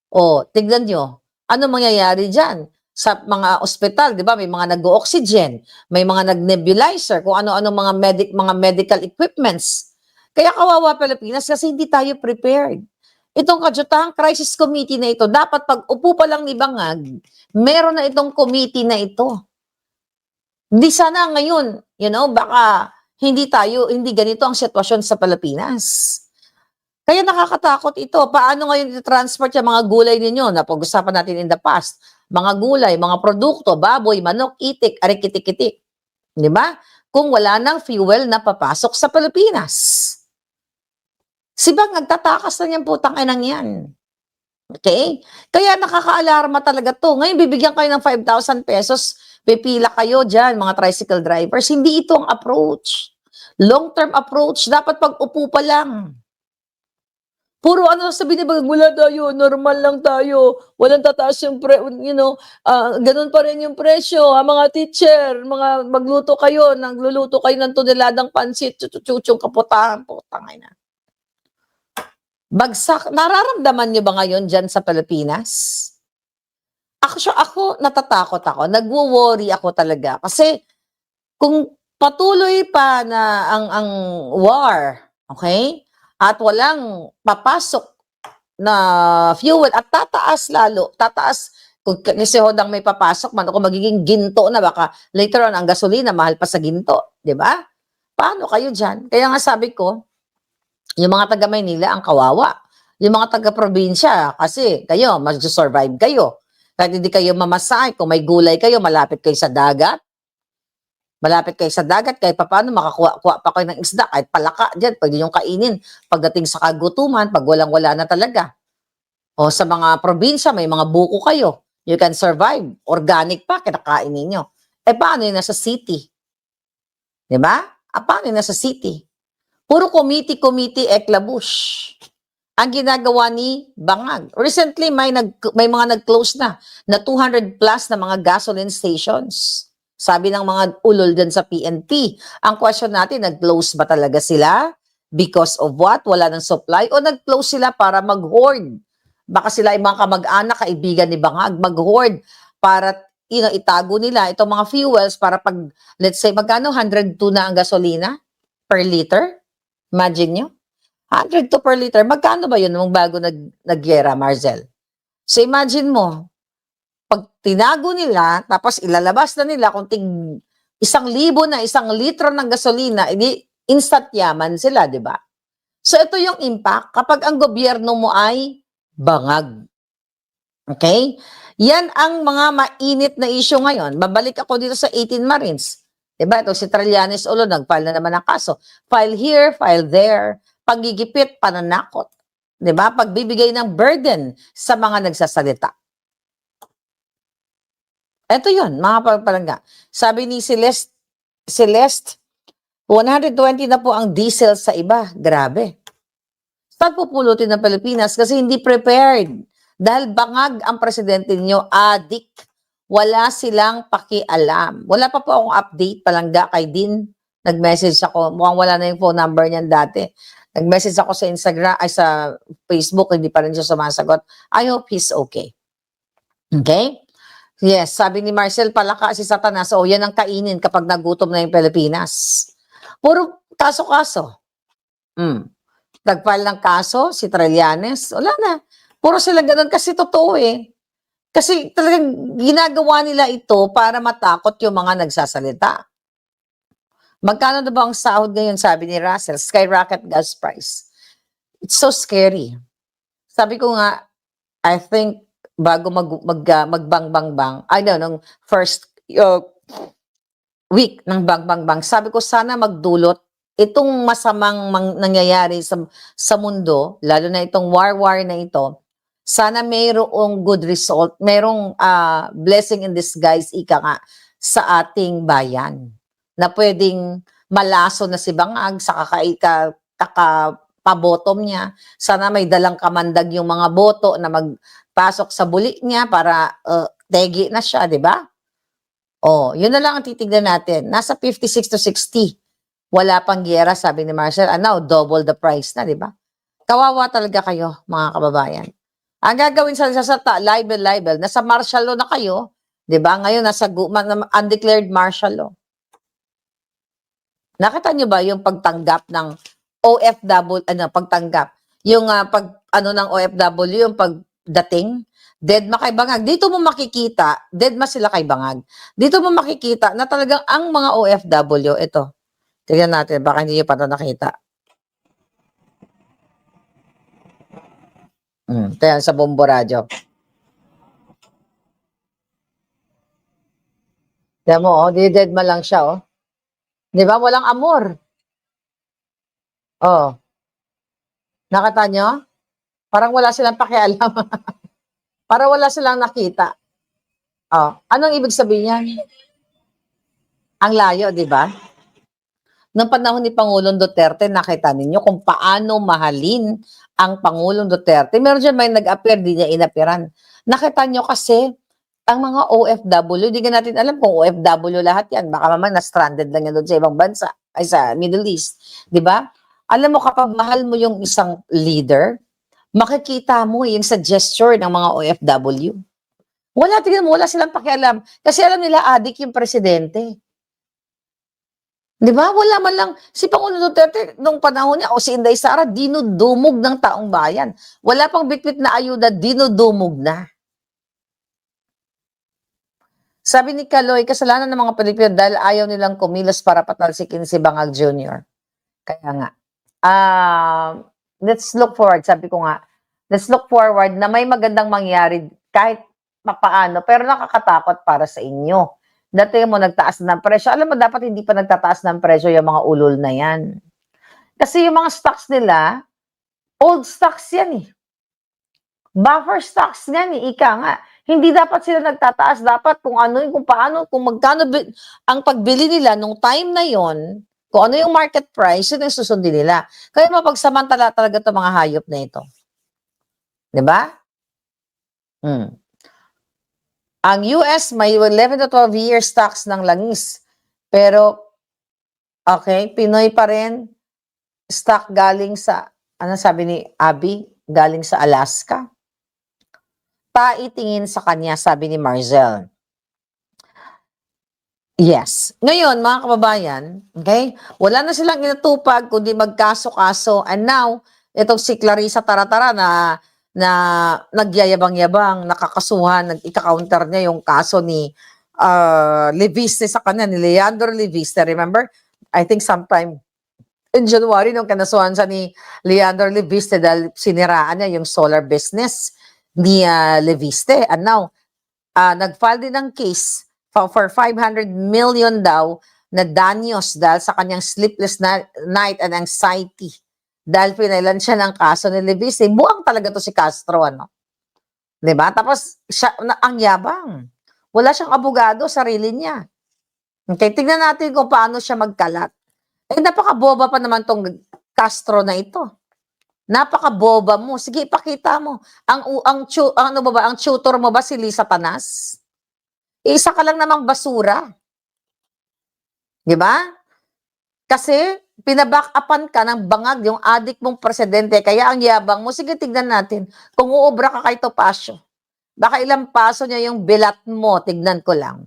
O, tignan nyo, ano mangyayari dyan? Sa mga ospital, di ba, may mga nag-oxygen, may mga nag-nebulizer, kung ano-ano mga medical equipments. Kaya kawawa Pilipinas kasi hindi tayo prepared. Itong Kagyutang Crisis Committee na ito, dapat pag upo pa lang ni Bangag, meron na itong committee na ito. Hindi sana ngayon, baka hindi ganito ang sitwasyon sa Pilipinas. Kaya nakakatakot ito. Paano ngayon i-transport yung mga gulay ninyo? Napag-usapan natin in the past. Mga gulay, mga produkto, baboy, manok, itik, arikitik-itik. Di ba? Kung wala nang fuel na papasok sa Pilipinas. Si Bang, nagtatakas na niyang putang inang yan. Okay? Kaya nakaka-alarma talaga to. Ngayon, bibigyan kayo ng 5,000 pesos, pipila kayo dyan, mga tricycle drivers. Hindi ito ang approach. Long-term approach, dapat pag-upo pa lang. Puro sabi ni Bang, wala tayo, normal lang tayo, walang tataas yung ganun pa rin yung presyo, mga teacher, magluluto kayo ng toneladang pansit, chuchuchung kaputahan, putang ina. Bagsak. Nararamdaman niyo ba ngayon dyan sa Pilipinas? Ako natatakot ako. Nagwo-worry ako talaga. Kasi kung patuloy pa na ang war, okay? At walang papasok na fuel at tataas lalo. Kasi hodang may papasok man ako magiging ginto na baka later on ang gasolina mahal pa sa ginto. 'Di ba? Paano kayo dyan? Kaya nga sabi ko, yung mga taga Maynila ang kawawa. Yung mga taga probinsya, kasi kayo, mag-survive kayo. Kahit hindi kayo mamasahe, kung may gulay kayo, malapit kayo sa dagat. Kahit paano makakuha pa kayo ng isda, kahit palaka dyan, pwede nyo kainin. Pagdating sa kagutuman, pag walang-wala na talaga. O sa mga probinsya, may mga buko kayo. You can survive. Organic pa, kinakain ninyo. Paano yun nasa city? Diba? Paano yun nasa city? Puro committee, eklabush. Ang ginagawa ni Bangag. Recently, may mga nag-close na 200 plus na mga gasoline stations. Sabi ng mga ulol dyan sa PNP. Ang question natin, nag-close ba talaga sila? Because of what? Wala ng supply? O nag-close sila para mag-hoard? Baka sila ay mga kamag-anak, kaibigan ni Bangag, mag-hoard para itago nila itong mga fuels para pag, let's say, magkano? 102 na ang gasolina per liter? Imagine nyo? 102 per liter. Magkano ba yun nung bago nagyera, Marcel? So imagine mo, pag tinago nila, tapos ilalabas na nila kung 1,000 na 1 litro ng gasolina, edi instant yaman sila, di ba? So ito yung impact kapag ang gobyerno mo ay bangag. Okay? Yan ang mga mainit na issue ngayon. Babalik ako dito sa 18 Marines. Diba? Ito si Trillanes Ulo, nag-file na naman ng kaso. File here, file there. Pagigipit, pananakot. Diba? Pagbibigay ng burden sa mga nagsasalita. Ito yun, mga palangga. Sabi ni Celeste, 120 na po ang diesel sa iba. Grabe. Saan pupulutin ng Pilipinas? Kasi hindi prepared. Dahil bangag ang presidente niyo, adik. Wala silang pakialam. Wala pa po akong update, palangga kay Din. Nag-message ako. Mukhang wala na yung phone number niyan dati. Nag-message ako sa Instagram, ay sa Facebook, hindi pa rin siya sumasagot. I hope he's okay. Okay? Yes, sabi ni Marcel, palaka si Satanas. O, yan ang kainin kapag nagutom na yung Pilipinas. Puro kaso-kaso. Nag-file ng kaso, si Trillanes, wala na. Puro sila ganun kasi totoo eh. Kasi talagang ginagawa nila ito para matakot yung mga nagsasalita. Magkano na ba ang sahod ngayon, sabi ni Russell? Skyrocket gas price. It's so scary. Sabi ko nga, I think bago magbang-bang-bang, I don't know, first week ng bang-bang-bang, sabi ko sana magdulot itong masamang nangyayari sa mundo, lalo na itong war na ito, sana mayroong good result, mayroong blessing in disguise, ika nga, sa ating bayan. Na pwedeng malaso na si Bangag sa kakapabotom niya. Sana may dalang kamandag yung mga boto na magpasok sa buli niya para tegi na siya, di ba? Oh, yun na lang ang titignan natin. Nasa 56 to 60. Wala pang giyera, sabi ni Marcel. Now, double the price na, di ba? Kawawa talaga kayo, mga kababayan. Ang gagawin sa libel, nasa martial law na kayo, di ba? Ngayon, nasa undeclared martial law. Nakita nyo ba yung pagtanggap ng OFW, pagtanggap? Yung ng OFW, yung pagdating, deadma kay Bangag. Dito mo makikita, deadma sila kay Bangag. Dito mo makikita na talagang ang mga OFW, ito, tignan natin, baka hindi nyo pa ito nakita. Ito sa Bombo Radio. Tignan mo, deadma lang siya, oh. Di ba? Walang amor. Oh. Nakita nyo? Parang wala silang pakialam. Parang wala silang nakita. Oh. Anong ibig sabihin yan? Ang layo, di ba? Noong panahon ni Pangulong Duterte, nakita ninyo kung paano mahalin ang Pangulong Duterte. Meron dyan may nag-appear, di niya inapiran. Nakita nyo kasi, ang mga OFW, di ka natin alam kung OFW lahat yan. Baka mamang na-stranded lang yan doon sa ibang bansa, ay sa Middle East. Di ba? Alam mo, kapag mahal mo yung isang leader, makikita mo yung sa gesture ng mga OFW. Tingnan mo, wala silang pakialam. Kasi alam nila, adik yung presidente. Di ba? Wala man lang, si Pangulong Duterte, nung panahon niya, o si Inday Sara, dinudumog ng taong bayan. Wala pang bitbit na ayuda, dinudumog na. Sabi ni Kaloy, kasalanan ng mga Pilipino dahil ayaw nilang kumilos para patalsikin si Bangag Jr. Kaya nga. Let's look forward, sabi ko nga, let's look forward na may magandang mangyari kahit papaano, pero nakakatakot para sa inyo. Dati mo nagtaas ng presyo. Alam mo, dapat hindi pa nagtataas ng presyo yung mga ulol na yan. Kasi yung mga stocks nila, old stocks yan eh. Buffer stocks yan eh, ika nga. Hindi dapat sila nagtataas. Dapat kung ano, kung paano, kung magkano ang pagbili nila nung time na yon, kung ano yung market price, yun ang susundin nila. Kaya mapagsamantala talaga itong mga hayop na ito. Diba? Ang US may 11 to 12 years tax ng langis. Pero, okay, Pinoy pa rin, stock galing sa, ano sabi ni Abby, galing sa Alaska. Paitingin sa kanya, sabi ni Marzel. Yes. Ngayon, mga kababayan, okay, wala na silang inatupag kundi magkaso-kaso. And now, itong si Clarissa Taratara na nagyayabang-yabang, nakakasuhan, nag-counter niya yung kaso ni Leviste sa kanya, ni Leandro Leviste. Remember? I think sometime in January, nung kanasuhan sa ni Leandro Leviste dahil siniraan niya yung solar business ni Leviste. And now, nag-file din ng case for 500 million daw na danyos dahil sa kanyang sleepless night and anxiety. Dahil pinailan siya ng kaso ni Leviste. Buang talaga to si Castro, ano? 'Di ba? Tapos, ang yabang. Wala siyang abogado, sarili niya. Okay, tignan natin kung paano siya magkalat. Napakaboba pa naman tong Castro na ito. Napakaboba mo. Sige, ipakita mo. Ang tutor mo ba si Lisa Tanas? Isa ka lang namang basura. 'Di ba? Kasi pinaback-upan ka ng bangag yung adik mong presidente, kaya ang yabang mo. Sige, tignan natin. Kung uubra ka kay Topacio, baka ilang paso niya yung bilat mo, tignan ko lang.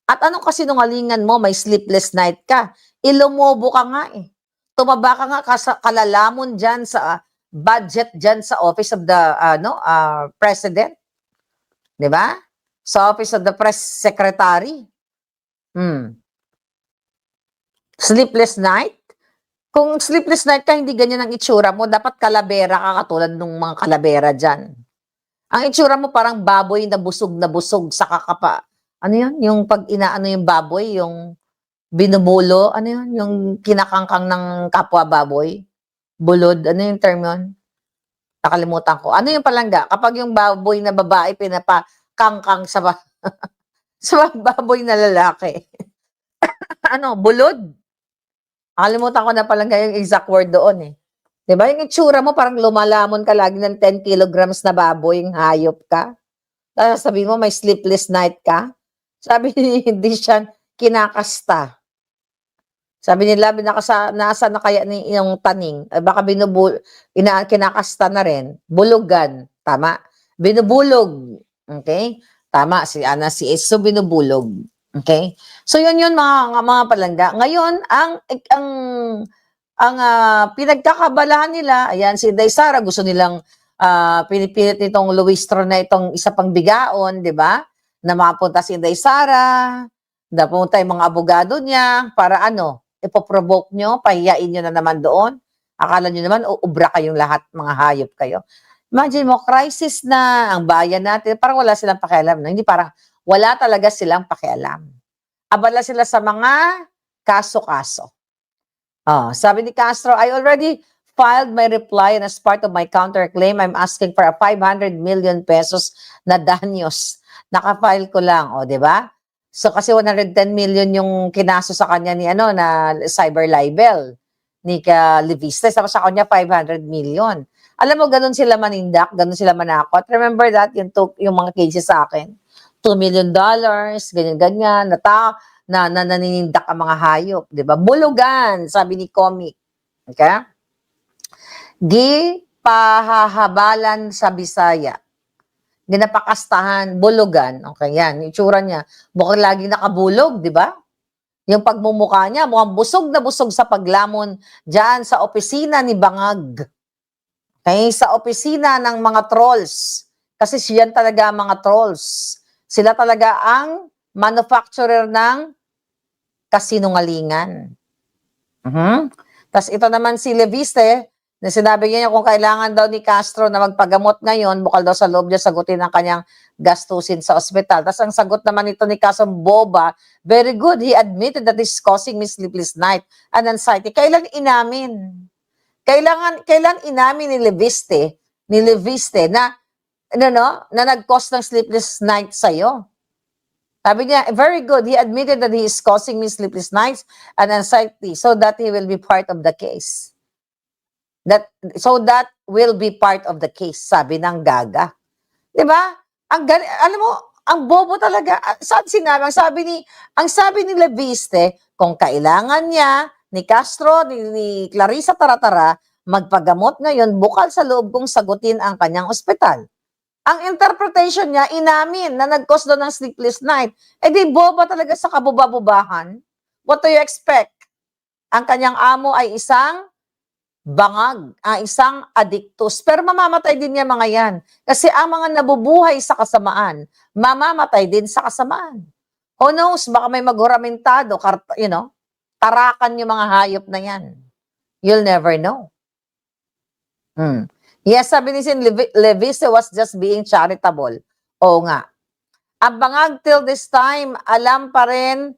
At anong kasinungalingan mo, may sleepless night ka. Ilumobo ka nga eh. Tumaba ka nga kalalamon dyan sa budget dyan sa Office of the President. 'Di ba? Sa Office of the Press Secretary. Sleepless night? Kung sleepless night ka, hindi ganyan ang itsura mo. Dapat kalabera ka katulad ng mga kalabera dyan. Ang itsura mo parang baboy na busog sa kakapa. Ano yun? Yung pag inaano yung baboy, yung binubulo, ano yun? Yung kinakangkang ng kapwa baboy. Bulod, ano yung term yun? Nakalimutan ko. Ano yung palangga? Kapag yung baboy na babae pinapakangkang sa sa baboy na lalaki. Ano, bulod? Nakalimutan ko na palangga yung exact word doon eh. Diba? Yung itsura mo parang lumalamon ka lagi ng 10 kilograms na baboy, yung hayop ka. Tapos sabi mo may sleepless night ka. Sabi ni hindi siya kinakasta. Sabi nila, nasa na kaya ni yung taning, baka kinakasta na rin. Bulugan, tama. Binubulog, okay? Tama, si Eso binubulog. Okay? So yun mga palangga. Ngayon, ang pinagkakabalahan nila, ayan, si Inday Sara, gusto nilang pinipilit nitong Luis Tron na itong isa pang bigaon, di ba? Na mapunta si Inday Sara, napunta yung mga abogado niya, para ipoprovoke nyo, pahiyain nyo na naman doon. Akala nyo naman, uubra kayong lahat, mga hayop kayo. Imagine mo, crisis na ang bayan natin, parang wala silang pakialam. No? Hindi parang, wala talaga silang pakialam. Abala sila sa mga kaso-kaso. Sabi ni Castro, I already filed my reply and as part of my counterclaim, I'm asking for a 500 million pesos na danyos. Naka-file ko lang, di ba? So kasi 110 million yung kinaso sa kanya ni na cyber libel ni Leviste, tapos sa kanya 500 million. Alam mo, ganun sila manindak, ganun sila manakot. Remember that, yung mga cases sa akin? $2 million, ganyan-ganyan, na naninindak ang mga hayop, di ba? Bulugan, sabi ni Comic. Okay? Pahahabalan sa Bisaya. Ginapakastahan, bulugan. Okay, yan. Itsura niya. Mukhang lagi nakabulog, di ba? Yung pagmumukha niya, mukhang busog na busog sa paglamon dyan sa opisina ni Bangag. Okay, sa opisina ng mga trolls. Kasi siyan talaga ang mga trolls. Sila talaga ang manufacturer ng kasinungalingan. Tapos ito naman si Leviste, na sinabi niya kung kailangan daw ni Castro na magpagamot ngayon, bukal daw sa loob niya sagutin ang kanyang gastusin sa ospital. Tapos ang sagot naman ito ni Castro, boba, very good, he admitted that he's causing me sleepless night and anxiety. Kailan inamin? Kailan inamin ni Leviste na nag-cause ng sleepless night sa'yo? Sabi niya, very good, he admitted that he is causing me sleepless nights and anxiety so that he will be part of the case. So that will be part of the case, sabi ng Gaga. 'Di ba? Alam mo, ang bobo talaga. Saan sinabi? Ang sabi ni Leviste, kung kailangan niya ni Castro, ni Clarissa Taratara, magpagamot ngayon, bukal sa loob kong sagutin ang kanyang ospital. Ang interpretation niya, inamin na nag-cause doon ng sleepless night. Eh di boba talaga sa kabubabubahan. What do you expect? Ang kanyang amo ay isang bangag, isang addictus. Pero mamamatay din niya mga yan. Kasi ang mga nabubuhay sa kasamaan, mamamatay din sa kasamaan. Who knows, baka may maghuramentado, tarakan yung mga hayop na yan. You'll never know. Yes, sabi ni Sin Leviste was just being charitable. Oo nga. Ang bangag till this time, alam pa rin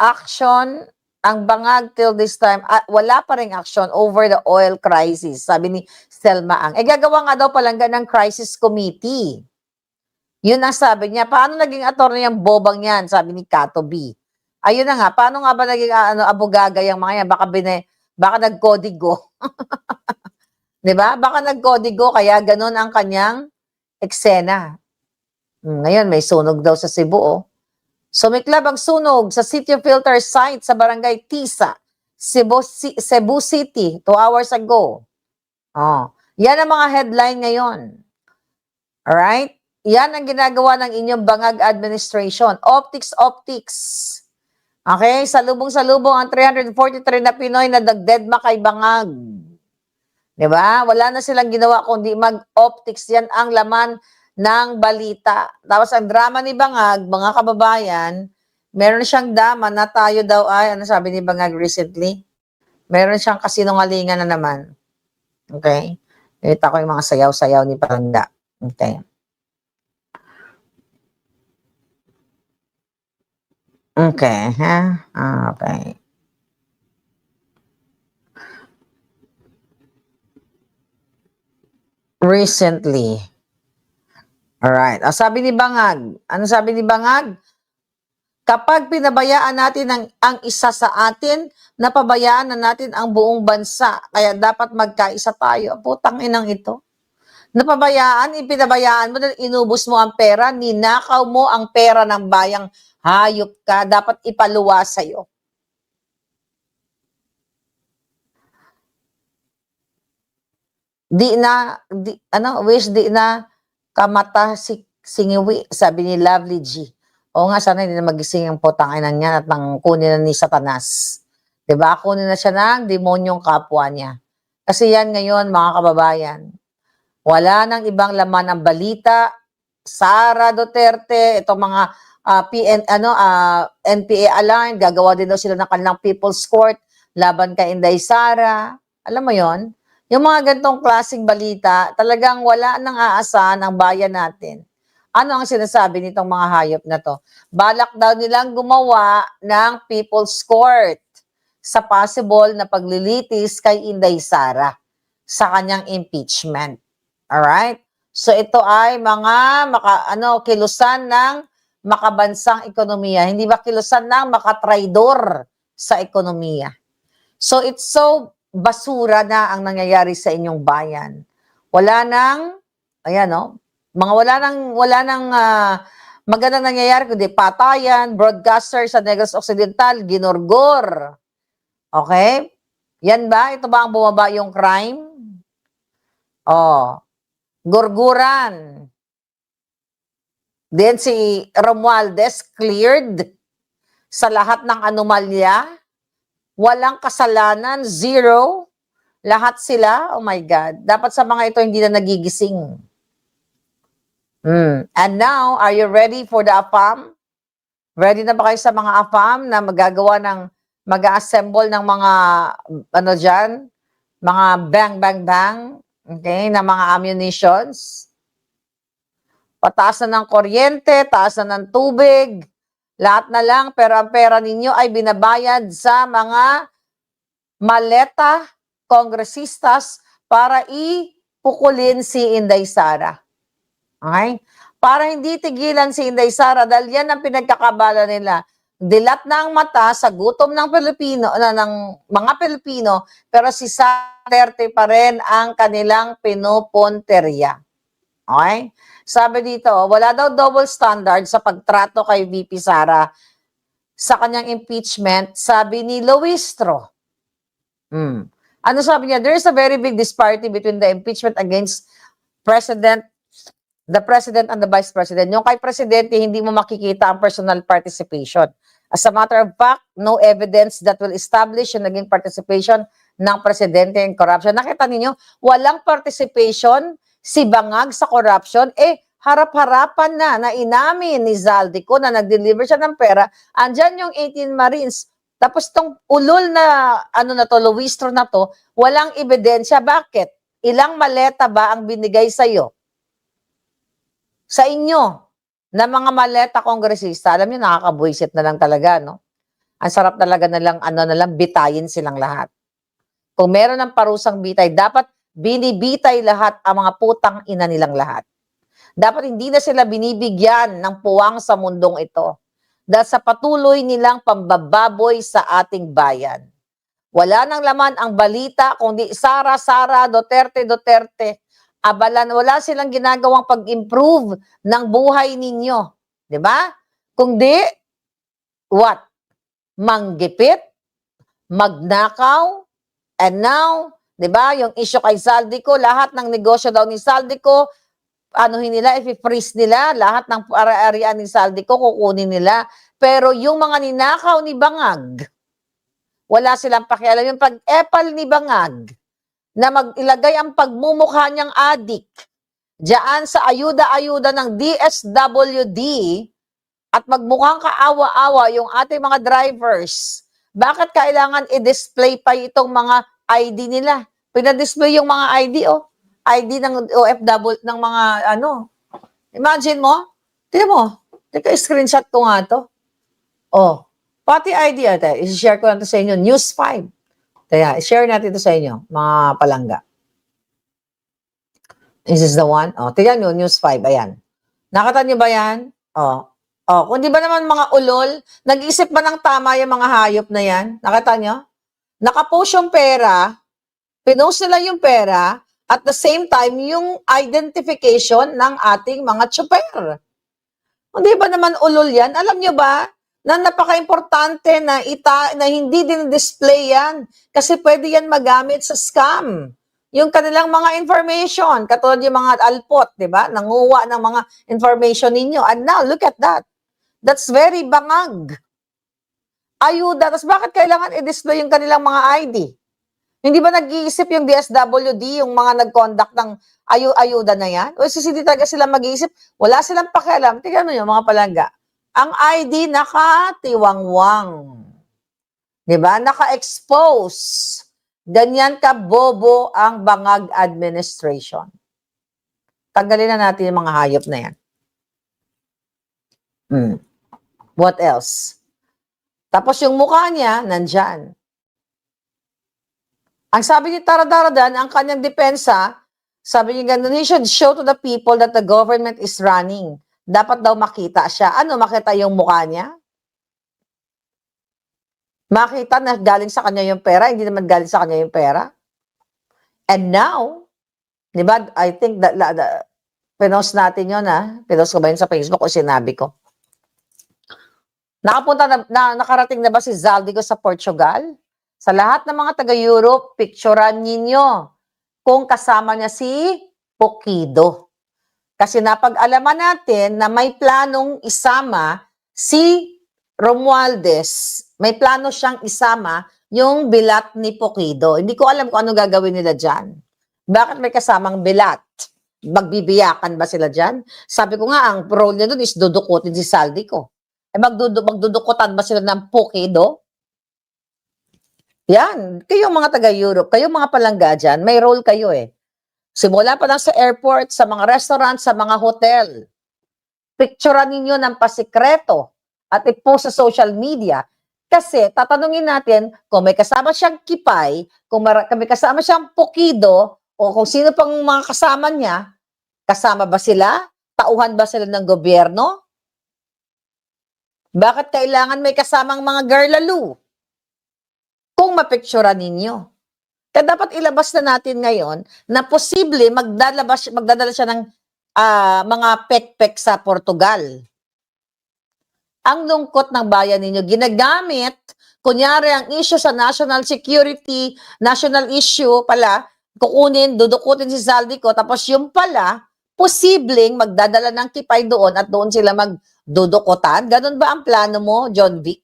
action. Ang bangag till this time, wala pa rin action over the oil crisis, sabi ni Selma Ang. Gagawa nga daw palangga ng crisis committee. Yun ang sabi niya. Paano naging attorney yung bobang yan, sabi ni Kato B. Ayun na nga, paano nga ba naging abogaga yung mga yan? Baka nagkodigo. Diba? Baka nagkodigo, kaya ganun ang kanyang eksena. Ngayon, may sunog daw sa Cebu, oh. Sumiklab ang sunog sa City Filter site sa Barangay Tisa, Cebu City, 2 hours ago. Yan ang mga headline ngayon. Alright? Yan ang ginagawa ng inyong bangag administration. Optics. Okay? Salubong-salubong ang 343 na Pinoy na nagdedma kay bangag. Diba? Wala na silang ginawa kundi mag-optics. Yan ang laman ng balita. Tapos ang drama ni Bangag, mga kababayan, meron siyang dama na tayo daw ay, ano sabi ni Bangag recently? Meron siyang kasinungalingan na naman. Okay? Nakita ko yung mga sayaw-sayaw ni Panda. Okay. Okay, ha? Okay. Recently. Alright. Sabi ni Bangag, ano sabi ni Bangag? Kapag pinabayaan natin ang isa sa atin, napabayaan na natin ang buong bansa. Kaya dapat magkaisa tayo. Putang inang ito. Ipinabayaan mo, inubos mo ang pera, ninakaw mo ang pera ng bayang hayop ka, dapat ipaluwa sa'yo. Di na kamata singiwi, sabi ni Lovely G. O nga, sana hindi na magising ang putang-inang niya at nang kunin na ni Satanas. Diba? Kunin na siya ng demonyong kapwa niya. Kasi yan ngayon, mga kababayan, wala nang ibang laman ng balita. Sara Duterte, itong mga NPA aligned, gagawa din daw sila ng kanilang People's Court laban kay Inday Sara. Alam mo yon? Yung mga ganitong klaseng balita, talagang wala nang aasahan ang bayan natin. Ano ang sinasabi nitong mga hayop na to? Balak daw nilang gumawa ng People's Court sa possible na paglilitis kay Inday Sara sa kanyang impeachment. Alright? So ito ay mga kilusan ng makabansang ekonomiya. Hindi ba kilusan ng makatraidor sa ekonomiya? So it's so basura na ang nangyayari sa inyong bayan. Wala nang, wala nang magandang nangyayari, kundi patayan, broadcaster sa Negros Occidental, ginurgor. Okay? Yan ba? Ito ba ang bumaba yung crime? Gurguran. Then si Romualdez cleared sa lahat ng anomalya. Walang kasalanan, zero. Lahat sila, oh my God. Dapat sa mga ito hindi na nagigising. And now, are you ready for the AFAM? Ready na ba kayo sa mga AFAM na mag-assemble ng mga, mga bang, okay, na mga ammunitions? Pataas na ng kuryente, taas na ng tubig, lahat na lang, pero ang pera ninyo ay binabayad sa mga maleta, kongresistas para ipukulin si Inday Sara. Okay? Para hindi tigilan si Inday Sara dahil yan ang pinagkakabala nila. Dilat na ang mata sa gutom ng ng mga Pilipino, pero si Duterte pa rin ang kanilang pinupunterya. Okay? Sabi dito, wala daw double standard sa pagtrato kay VP Sara sa kanyang impeachment, sabi ni Luistro. Ano sabi niya? There is a very big disparity between the impeachment against the President and the Vice President. Yung kay Presidente, hindi mo makikita ang personal participation. As a matter of fact, no evidence that will establish yung naging participation ng Presidente in corruption. Nakita ninyo, walang participation si Bangag sa corruption, harap-harapan na inamin ni Zaldico na nag-deliver siya ng pera. Andyan yung 18 Marines. Tapos tong ulol na, Luistro na to, walang ebidensya. Bakit? Ilang maleta ba ang binigay sa'yo? Sa inyo, na mga maleta kongresista, alam niyo, nakakabuisit na lang talaga, no? Ang sarap talaga na lang, bitayin silang lahat. Kung meron ng parusang bitay, dapat binibitay lahat ang mga putang ina nilang lahat. Dapat hindi na sila binibigyan ng puwang sa mundong ito. Dahil sa patuloy nilang pambababoy sa ating bayan. Wala nang laman ang balita, kundi Sara, Duterte. Wala silang ginagawang pag-improve ng buhay ninyo. Di ba? Kundi, what? Manggipit, magnakaw, and now, di ba, yung issue kay Zaldico, lahat ng negosyo daw ni Zaldico, i-freeze nila, lahat ng ari-arian ni Zaldico, kukunin nila. Pero yung mga ninakaw ni Bangag, wala silang pakialam. Yung pag-epal ni Bangag, na mag-ilagay ang pagmumukha niyang adik diyan sa ayuda-ayuda ng DSWD at magmukhang kaawa-awa yung ating mga drivers. Bakit kailangan i-display pa itong mga ID nila? Pinadisplay yung mga ID, ID ng OFW, ng mga Imagine mo, tignan mo, screenshot ko nga to. Pati ID i-share ko lang to sa inyo, News 5. Kaya, share natin ito sa inyo, mga palangga. This is the one. Tignan nyo, News 5, ayan. Nakita nyo ba yan? Kung di ba naman mga ulol, nag-iisip ba ng tama yung mga hayop na yan? Nakita nyo? Nakapost yung pera, pinost nila yung pera, at the same time, yung identification ng ating mga tsuper. Kung di ba naman ulol yan? Alam nyo ba, na napaka-importante na hindi din display yan kasi pwede yan magamit sa scam. Yung kanilang mga information, katulad yung mga alpot, di ba? Nanguha ng mga information ninyo. And now, look at that. That's very Bangag. Ayuda. Tapos bakit kailangan i-display yung kanilang mga ID? Hindi ba nag-iisip yung DSWD, yung mga nag-conduct ng ayuda na yan? O hindi talaga sila mag-iisip? Wala silang pakialam. Tingnan mo yung mga palangga. Ang ID nakatiwangwang. Diba? Naka-expose. Ganyan ka bobo ang Bangag administration. Tanggalin na natin yung mga hayop na yan. What else? Tapos yung mukha niya, nandyan. Ang sabi ni Tara Daradan, ang kanyang depensa, sabi niya ganun, he should show to the people that the government is running. Dapat daw makita siya. Makita yung mukha niya? Makita na galing sa kanya yung pera, hindi naman galing sa kanya yung pera. And now, di ba, I think pinost natin yun, pinost ko ba yun sa Facebook o sinabi ko? Nakarating na ba si Zaldico sa Portugal? Sa lahat ng mga taga-Europe, picturean ninyo kung kasama niya si Poquido. Kasi napag-alaman natin na may planong isama si Romualdez. May plano siyang isama yung bilat ni Poquido. Hindi ko alam kung ano gagawin nila dyan. Bakit may kasamang bilat? Magbibiyakan ba sila dyan? Sabi ko nga, ang role niya doon is dudukutin si Zaldico. Magdudukutan ba sila ng Poquido? Yan. Kayong mga taga-Europe, kayong mga palangga dyan, may role kayo Simula pa lang sa airport, sa mga restaurant, sa mga hotel. Picturean ninyo ng pasikreto at i-post sa social media. Kasi tatanungin natin kung may kasama siyang kipay, kung may kasama siyang Poquido, o kung sino pang mga kasama niya, kasama ba sila? Tauhan ba sila ng gobyerno? Bakit kailangan may kasamang mga garlalo? Kung mapicturean ninyo. Kaya dapat ilabas na natin ngayon na posible magdadala siya ng mga pekpek sa Portugal. Ang lungkot ng bayan ninyo, ginagamit, kunyari ang issue sa national security, national issue pala, kukunin, dudukutin si Zaldico, tapos yung pala, posibleng magdadala ng kipay doon at doon sila magdudukutan. Ganun ba ang plano mo, John Vic?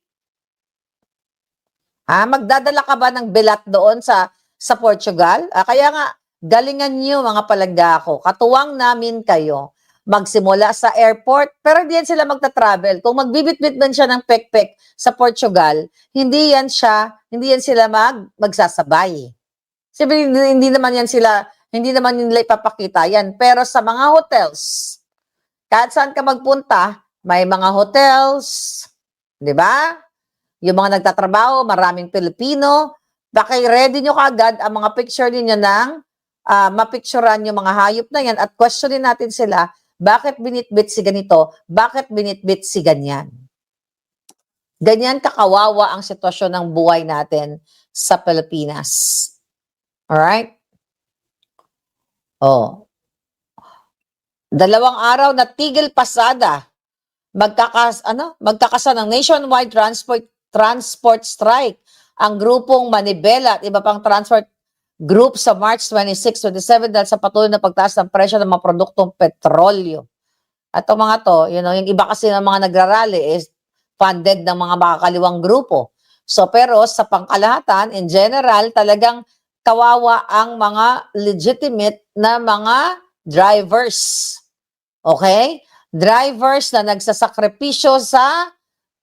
Magdadala ka ba ng bilat doon sa Portugal? Kaya nga, galingan niyo mga palangga ko. Katuwang namin kayo magsimula sa airport, pero hindi yan sila magta-travel. Kung magbibitbit man siya ng pekpek sa Portugal, hindi yan sila magsasabay. Siyempre, hindi naman nila ipapakita yan. Pero sa mga hotels, kahit saan ka magpunta, may mga hotels, di ba? Yung mga nagtatrabaho, maraming Pilipino, paki-ready nyo kaagad ang mga picture ninyo ng mapicturean yung mga hayop na yan at questionin natin sila, bakit binitbit si ganito? Bakit binitbit si ganyan? Ganyan kakawawa ang sitwasyon ng buhay natin sa Pilipinas. Alright? Dalawang araw na tigil pasada, magkakasa ng nationwide transport strike ang grupong Manibela at iba pang transport group sa March 26, 27 dahil sa patuloy na pagtaas ng presyo ng mga produktong petrolyo. At ang mga to, yung iba kasi ng mga nagrarally is funded ng mga makakaliwang grupo. So pero sa pangkalahatan, in general, talagang kawawa ang mga legitimate na mga drivers. Okay? Drivers na nagsasakripisyo sa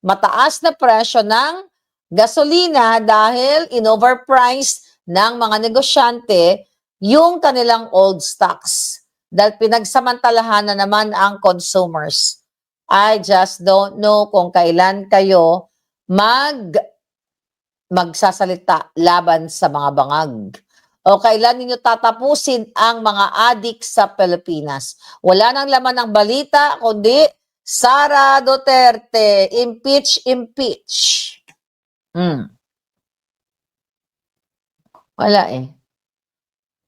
mataas na presyo ng gasolina dahil in-overpriced ng mga negosyante yung kanilang old stocks. Dahil pinagsamantalahan na naman ang consumers. I just don't know kung kailan kayo magsasalita laban sa mga bangag. O kailan ninyo tatapusin ang mga adik sa Pilipinas. Wala nang laman ng balita, kundi Sara Duterte, impeach, impeach. Wala eh.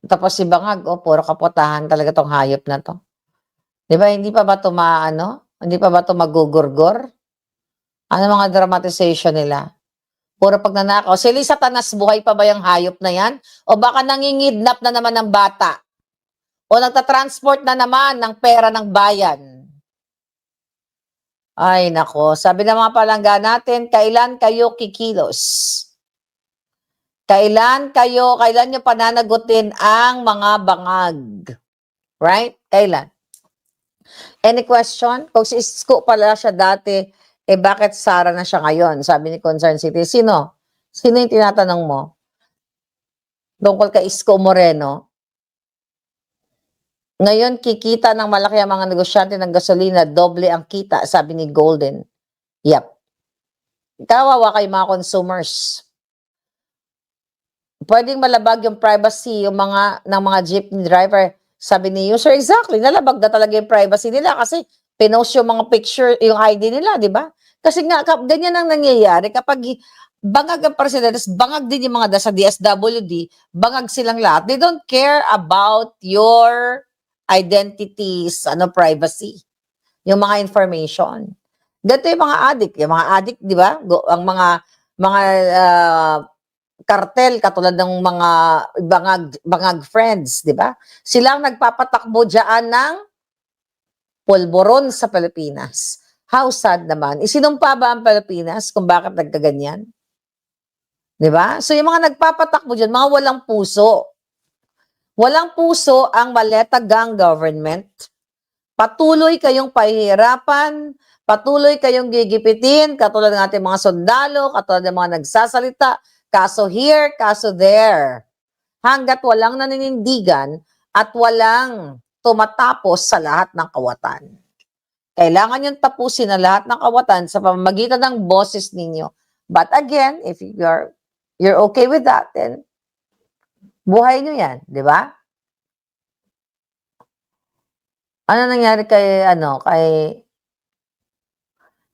Tapos si Bangag, puro kapotahan talaga tong hayop na to. Di ba, hindi pa ba ito Hindi pa ba ito magugurgor? Ano mga dramatization nila? Puro pagnanakaw. Si Lisa Tanas, buhay pa ba yung hayop na yan? O baka nangingidnap na naman ng bata? O nagtatransport na naman ng pera ng bayan? Ay, nako. Sabi ng mga palangga natin, kailan kayo kikilos? Kailan nyo pananagutin ang mga bangag? Right? Kailan? Any question? Kung si Isko pala siya dati, bakit Sara na siya ngayon? Sabi ni Concern City. Sino? Sino yung tinatanong mo? Tungkol kay Isko Moreno. Ngayon, kikita ng malaki ang mga negosyante ng gasolina, doble ang kita, sabi ni Golden. Yep. Kawawa kayo mga consumers. Pwedeng malabag yung privacy ng mga jeepney driver. Sabi ni user, exactly, nalabag na talaga yung privacy nila kasi pinost yung mga picture, yung ID nila, di ba? Kasi nga, ganyan ang nangyayari kapag bangag ang presidente, bangag din yung mga sa DSWD, bangag silang lahat. They don't care about your identities, privacy, yung mga information. Ganito yung mga addict, di ba? Ang mga kartel katulad ng mga bangag friends, di ba? Silang nagpapatakbo diyan ng polboron sa Pilipinas. How sad naman. Isinumpa ba ang Pilipinas kung bakit nagkaganyan? Di ba? So yung mga nagpapatakbo diyan, mga walang puso. Walang puso ang Maleta Gang government. Patuloy kayong pahihirapan, patuloy kayong gigipitin, katulad ng ating mga sundalo, katulad ng mga nagsasalita, kaso here, kaso there. Hanggat walang naninindigan at walang tumatapos sa lahat ng kawatan. Kailangan yung tapusin na lahat ng kawatan sa pamamagitan ng boses ninyo. But again, if you're okay with that, then buhay nyo yan, di ba? Ano nangyari kay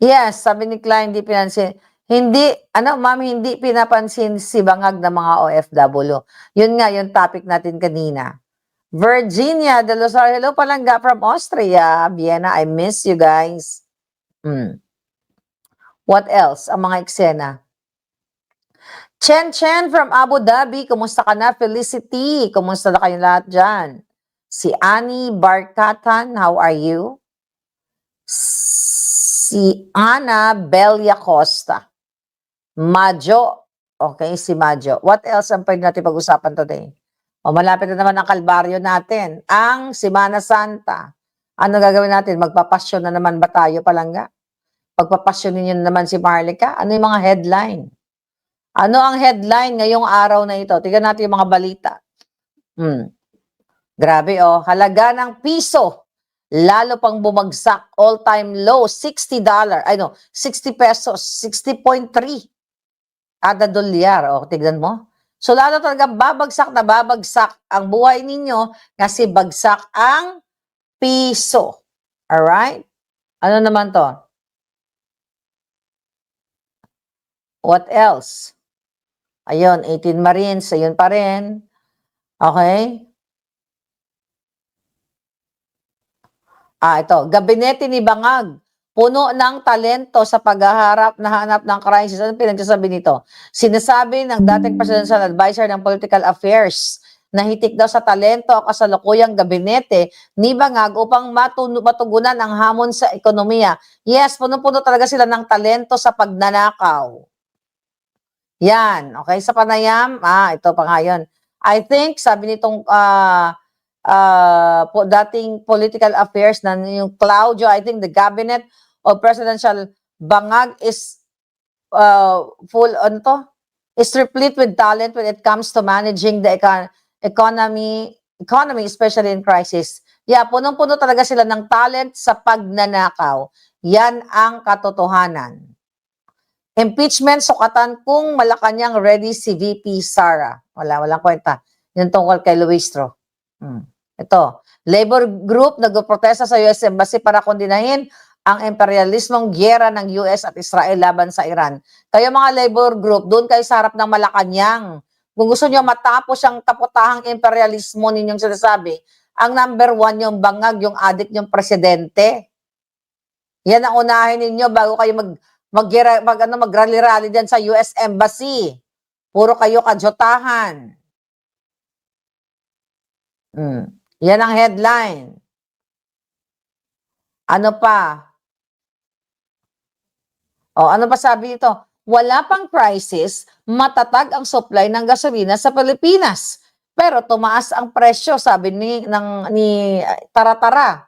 yes, sabi ni Klein, hindi pinansin. Hindi pinapansin si bangag ng mga OFW. Yun nga, yung topic natin kanina. Virginia de Los Hello Palangga from Austria. Vienna, I miss you guys. What else? Ang mga eksena. Chen from Abu Dhabi. Kumusta ka na? Felicity. Kumusta na kayo lahat dyan? Si Annie Barkatan. How are you? Si Ana Belia Costa. Majo. Okay, si Majo. What else ang pwede natin pag-usapan today? O malapit na naman ang kalbaryo natin. Ang Semana Santa. Ano gagawin natin? Magpapasyon na naman ba tayo, Palangga? Pagpapasyonin niyo na naman si Marlica? Ano yung mga headline? Ano ang headline ngayong araw na ito? Tingnan natin yung mga balita. Grabe oh. Halaga ng piso. Lalo pang bumagsak. All-time low. $60. 60 pesos. 60.3. Kada dolyar. O, tignan mo. So, lalo talaga babagsak na babagsak ang buhay ninyo kasi bagsak ang piso. Alright? Ano naman to? What else? Ayun, 18 Marines. Ayun pa rin. Okay? Ito. Gabinete ni Bangag. Puno ng talento sa paghaharap na hanap ng crisis. Ano pinagsasabi nito? Sinasabi ng dating presidential advisor ng political affairs na hitik daw sa talento ang kasalukuyang gabinete ni Bangag upang matugunan ang hamon sa ekonomiya. Yes, puno-puno talaga sila ng talento sa pagnanakaw. Yan. Okay, sa panayam. Ito pa nga yun. I think, sabi nitong dating political affairs na yung Claudio, I think the cabinet of Presidential Bangag is is replete with talent when it comes to managing the economy, especially in crisis. Yeah, punong-puno talaga sila ng talent sa pagnanakaw. Yan ang katotohanan. Impeachment, sukatan kung Malacanang ready si VP Sara. Walang kwenta. Yung tungkol kay Luistro. Ito, labor group nagprotesta sa US Embassy para kondinahin ang imperialismong gyera ng US at Israel laban sa Iran. Kayo mga labor group, doon kayo sa harap ng Malacanang. Kung gusto nyo matapos ang kaputahang imperialismo ninyong sinasabi, ang number 1 yung Bangag, yung adik yung presidente. Yan ang unahin ninyo bago kayo mag-rally-rally dyan sa US Embassy. Puro kayo kadyotahan. Yan ang headline. Ano pa? Ano pa sabi ito? Wala pang crisis, matatag ang supply ng gasolina sa Pilipinas. Pero tumaas ang presyo, sabi ni Taratara.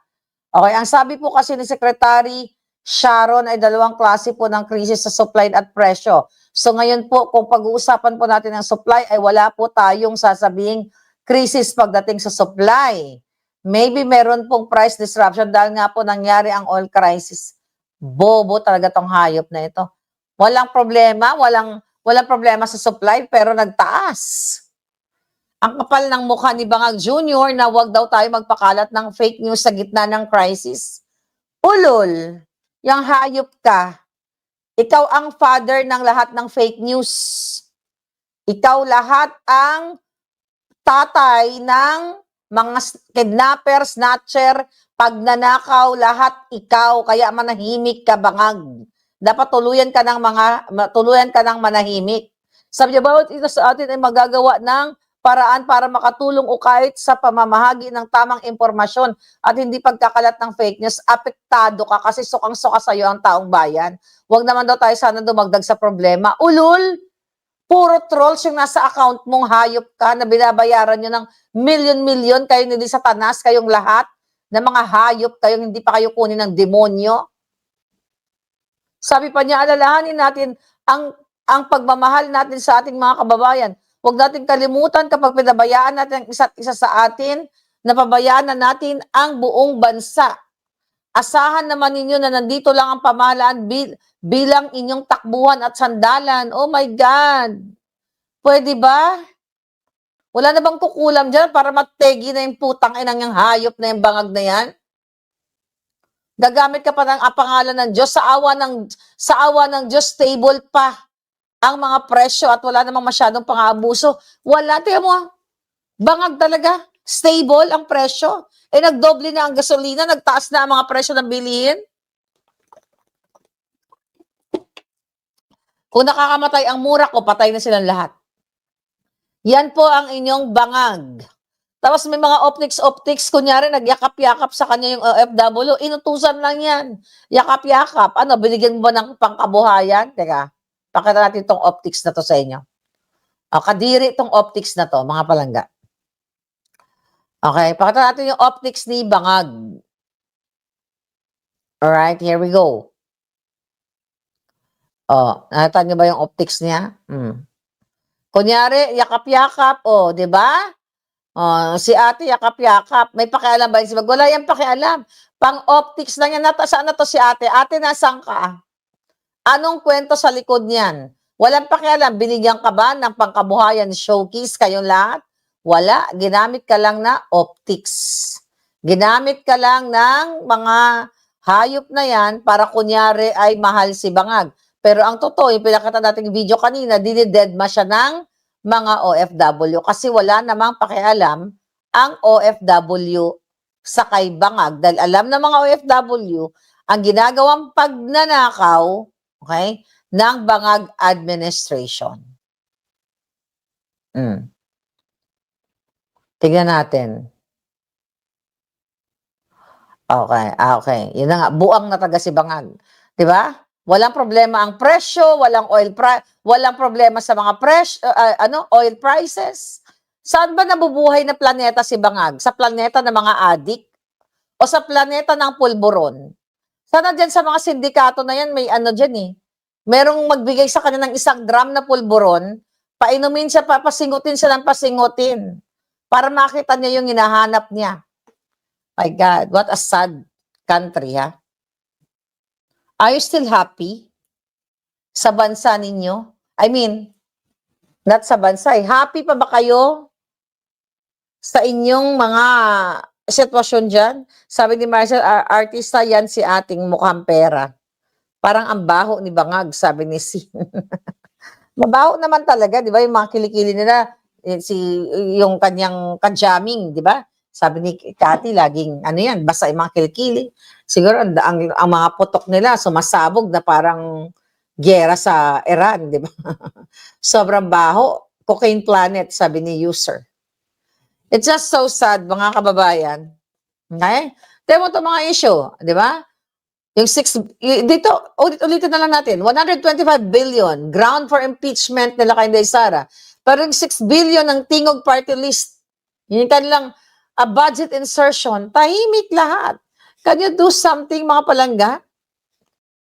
Okay, ang sabi po kasi ni Secretary Sharon ay dalawang klase po ng krisis sa supply at presyo. So ngayon po, kung pag-uusapan po natin ng supply, ay wala po tayong sasabing krisis pagdating sa supply. Maybe meron pong price disruption dahil nga po nangyari ang oil crisis. Bobo talaga tong hayop na ito. Walang problema sa supply pero nagtaas. Ang kapal ng mukha ni Bangag Jr. na wag daw tayo magpakalat ng fake news sa gitna ng crisis. Ulol, yang hayop ka. Ikaw ang father ng lahat ng fake news. Ikaw lahat ang tatay ng mga kidnapper, snatcher, pagnanakaw, lahat ikaw. Kaya manahimik ka, Bangag. Dapat tuluyan ka ng manahimik. Sabi niya, bawat ito sa atin ay magagawa ng paraan para makatulong o kahit sa pamamahagi ng tamang impormasyon at hindi pagkakalat ng fake news. Apektado ka kasi sukang-suka sa iyo ang taong bayan. Huwag naman daw tayo sana dumagdag sa problema. Ulul! Puro trolls yung nasa account mong, hayop ka na binabayaran nyo ng milyon-milyon, kayo hindi satanas, kayong lahat, na mga hayop, kayong hindi pa kayo kunin ng demonyo. Sabi pa niya, alalahanin natin ang pagmamahal natin sa ating mga kababayan. Huwag natin kalimutan kapag pinabayaan natin ang isa't isa sa atin, napabayaan na natin ang buong bansa. Asahan naman ninyo na nandito lang ang pamahalaan bilang inyong takbuhan at sandalan. Oh my God! Pwede ba? Wala na bang kukulam dyan para mategi na yung putang inang yung hayop na yung Bangag na yan? Gagamit ka pa ng pangalan ng Diyos. Sa awa ng Diyos, stable pa ang mga presyo at wala namang masyadong pang-aabuso. Wala. Tingnan mo, Bangag talaga. Stable ang presyo. Nagdoble na ang gasolina, nagtaas na ang mga presyo ng bilihin. Kung nakakamatay ang mura ko, patay na silang lahat. Yan po ang inyong bangag. Tapos may mga optics, kunyari, nagyakap-yakap sa kanya yung OFW, inutusan lang yan. Yakap-yakap. Ano, binigyan mo ba ng pangkabuhayan? Teka, pakita natin itong optics na to sa inyo. Kadiri itong optics na to, mga palangga. Okay, pakita natin yung optics ni Bangag. Alright, here we go. Nakita niyo ba yung optics niya? Kunyari, yakap-yakap, di ba? Si ate yakap-yakap. May pakialam ba? Wala yan pakialam. Pang-optics lang yan. Saan na to si ate? Ate, nasaan ka? Anong kwento sa likod niyan? Walang pakialam. Binigyan ka ba ng pangkabuhayan showcase kayong lahat? Wala. Ginamit ka lang na optics. Ginamit ka lang ng mga hayop na yan para kunyari ay mahal si Bangag. Pero ang totoo, yung pinakita nating video kanina, dinidedma siya ng mga OFW kasi wala namang pakialam ang OFW sa kay Bangag. Dahil alam ng mga OFW ang ginagawang pagnanakaw, okay, ng Bangag administration. Tingnan natin. Okay. Yun na nga, buang na taga si Bangag. 'Di ba? Walang problema ang presyo, walang walang problema sa mga oil prices. Saan ba nabubuhay na planeta si Bangag? Sa planeta ng mga adik o sa planeta ng pulburon? Sana diyan sa mga sindikato na yan may diyan eh. Merong magbigay sa kanya ng 1 gram na pulburon, painumin siya, papasingutin siya ng pasingutin para makita niya yung hinahanap niya. My God, what a sad country, ha? Are you still happy sa bansa ninyo? I mean, not sa bansa eh. Happy pa ba kayo sa inyong mga sitwasyon dyan? Sabi ni Marcel, artista yan si ating mukhang pera. Parang ang baho ni Bangag, sabi ni Sin. Mabaho naman talaga, di ba? Yung mga kilikili nila, yung kanyang kajaming, di ba? Sabi ni Cathy, laging, basta yung mga kilikili. Siguro, ang mga putok nila, sumasabog na parang gyera sa Iran, di ba? Sobrang baho. Cocaine planet, sabi ni user. It's just so sad, mga kababayan. Okay? Tignan mo itong mga issue, di ba? Yung dito, ulitin na lang natin, 125 billion, ground for impeachment nila kay Inday Sara. Pero yung 6 billion ng Tingog Party List, yung kanilang budget insertion, tahimik lahat. Can you do something, mga palangga?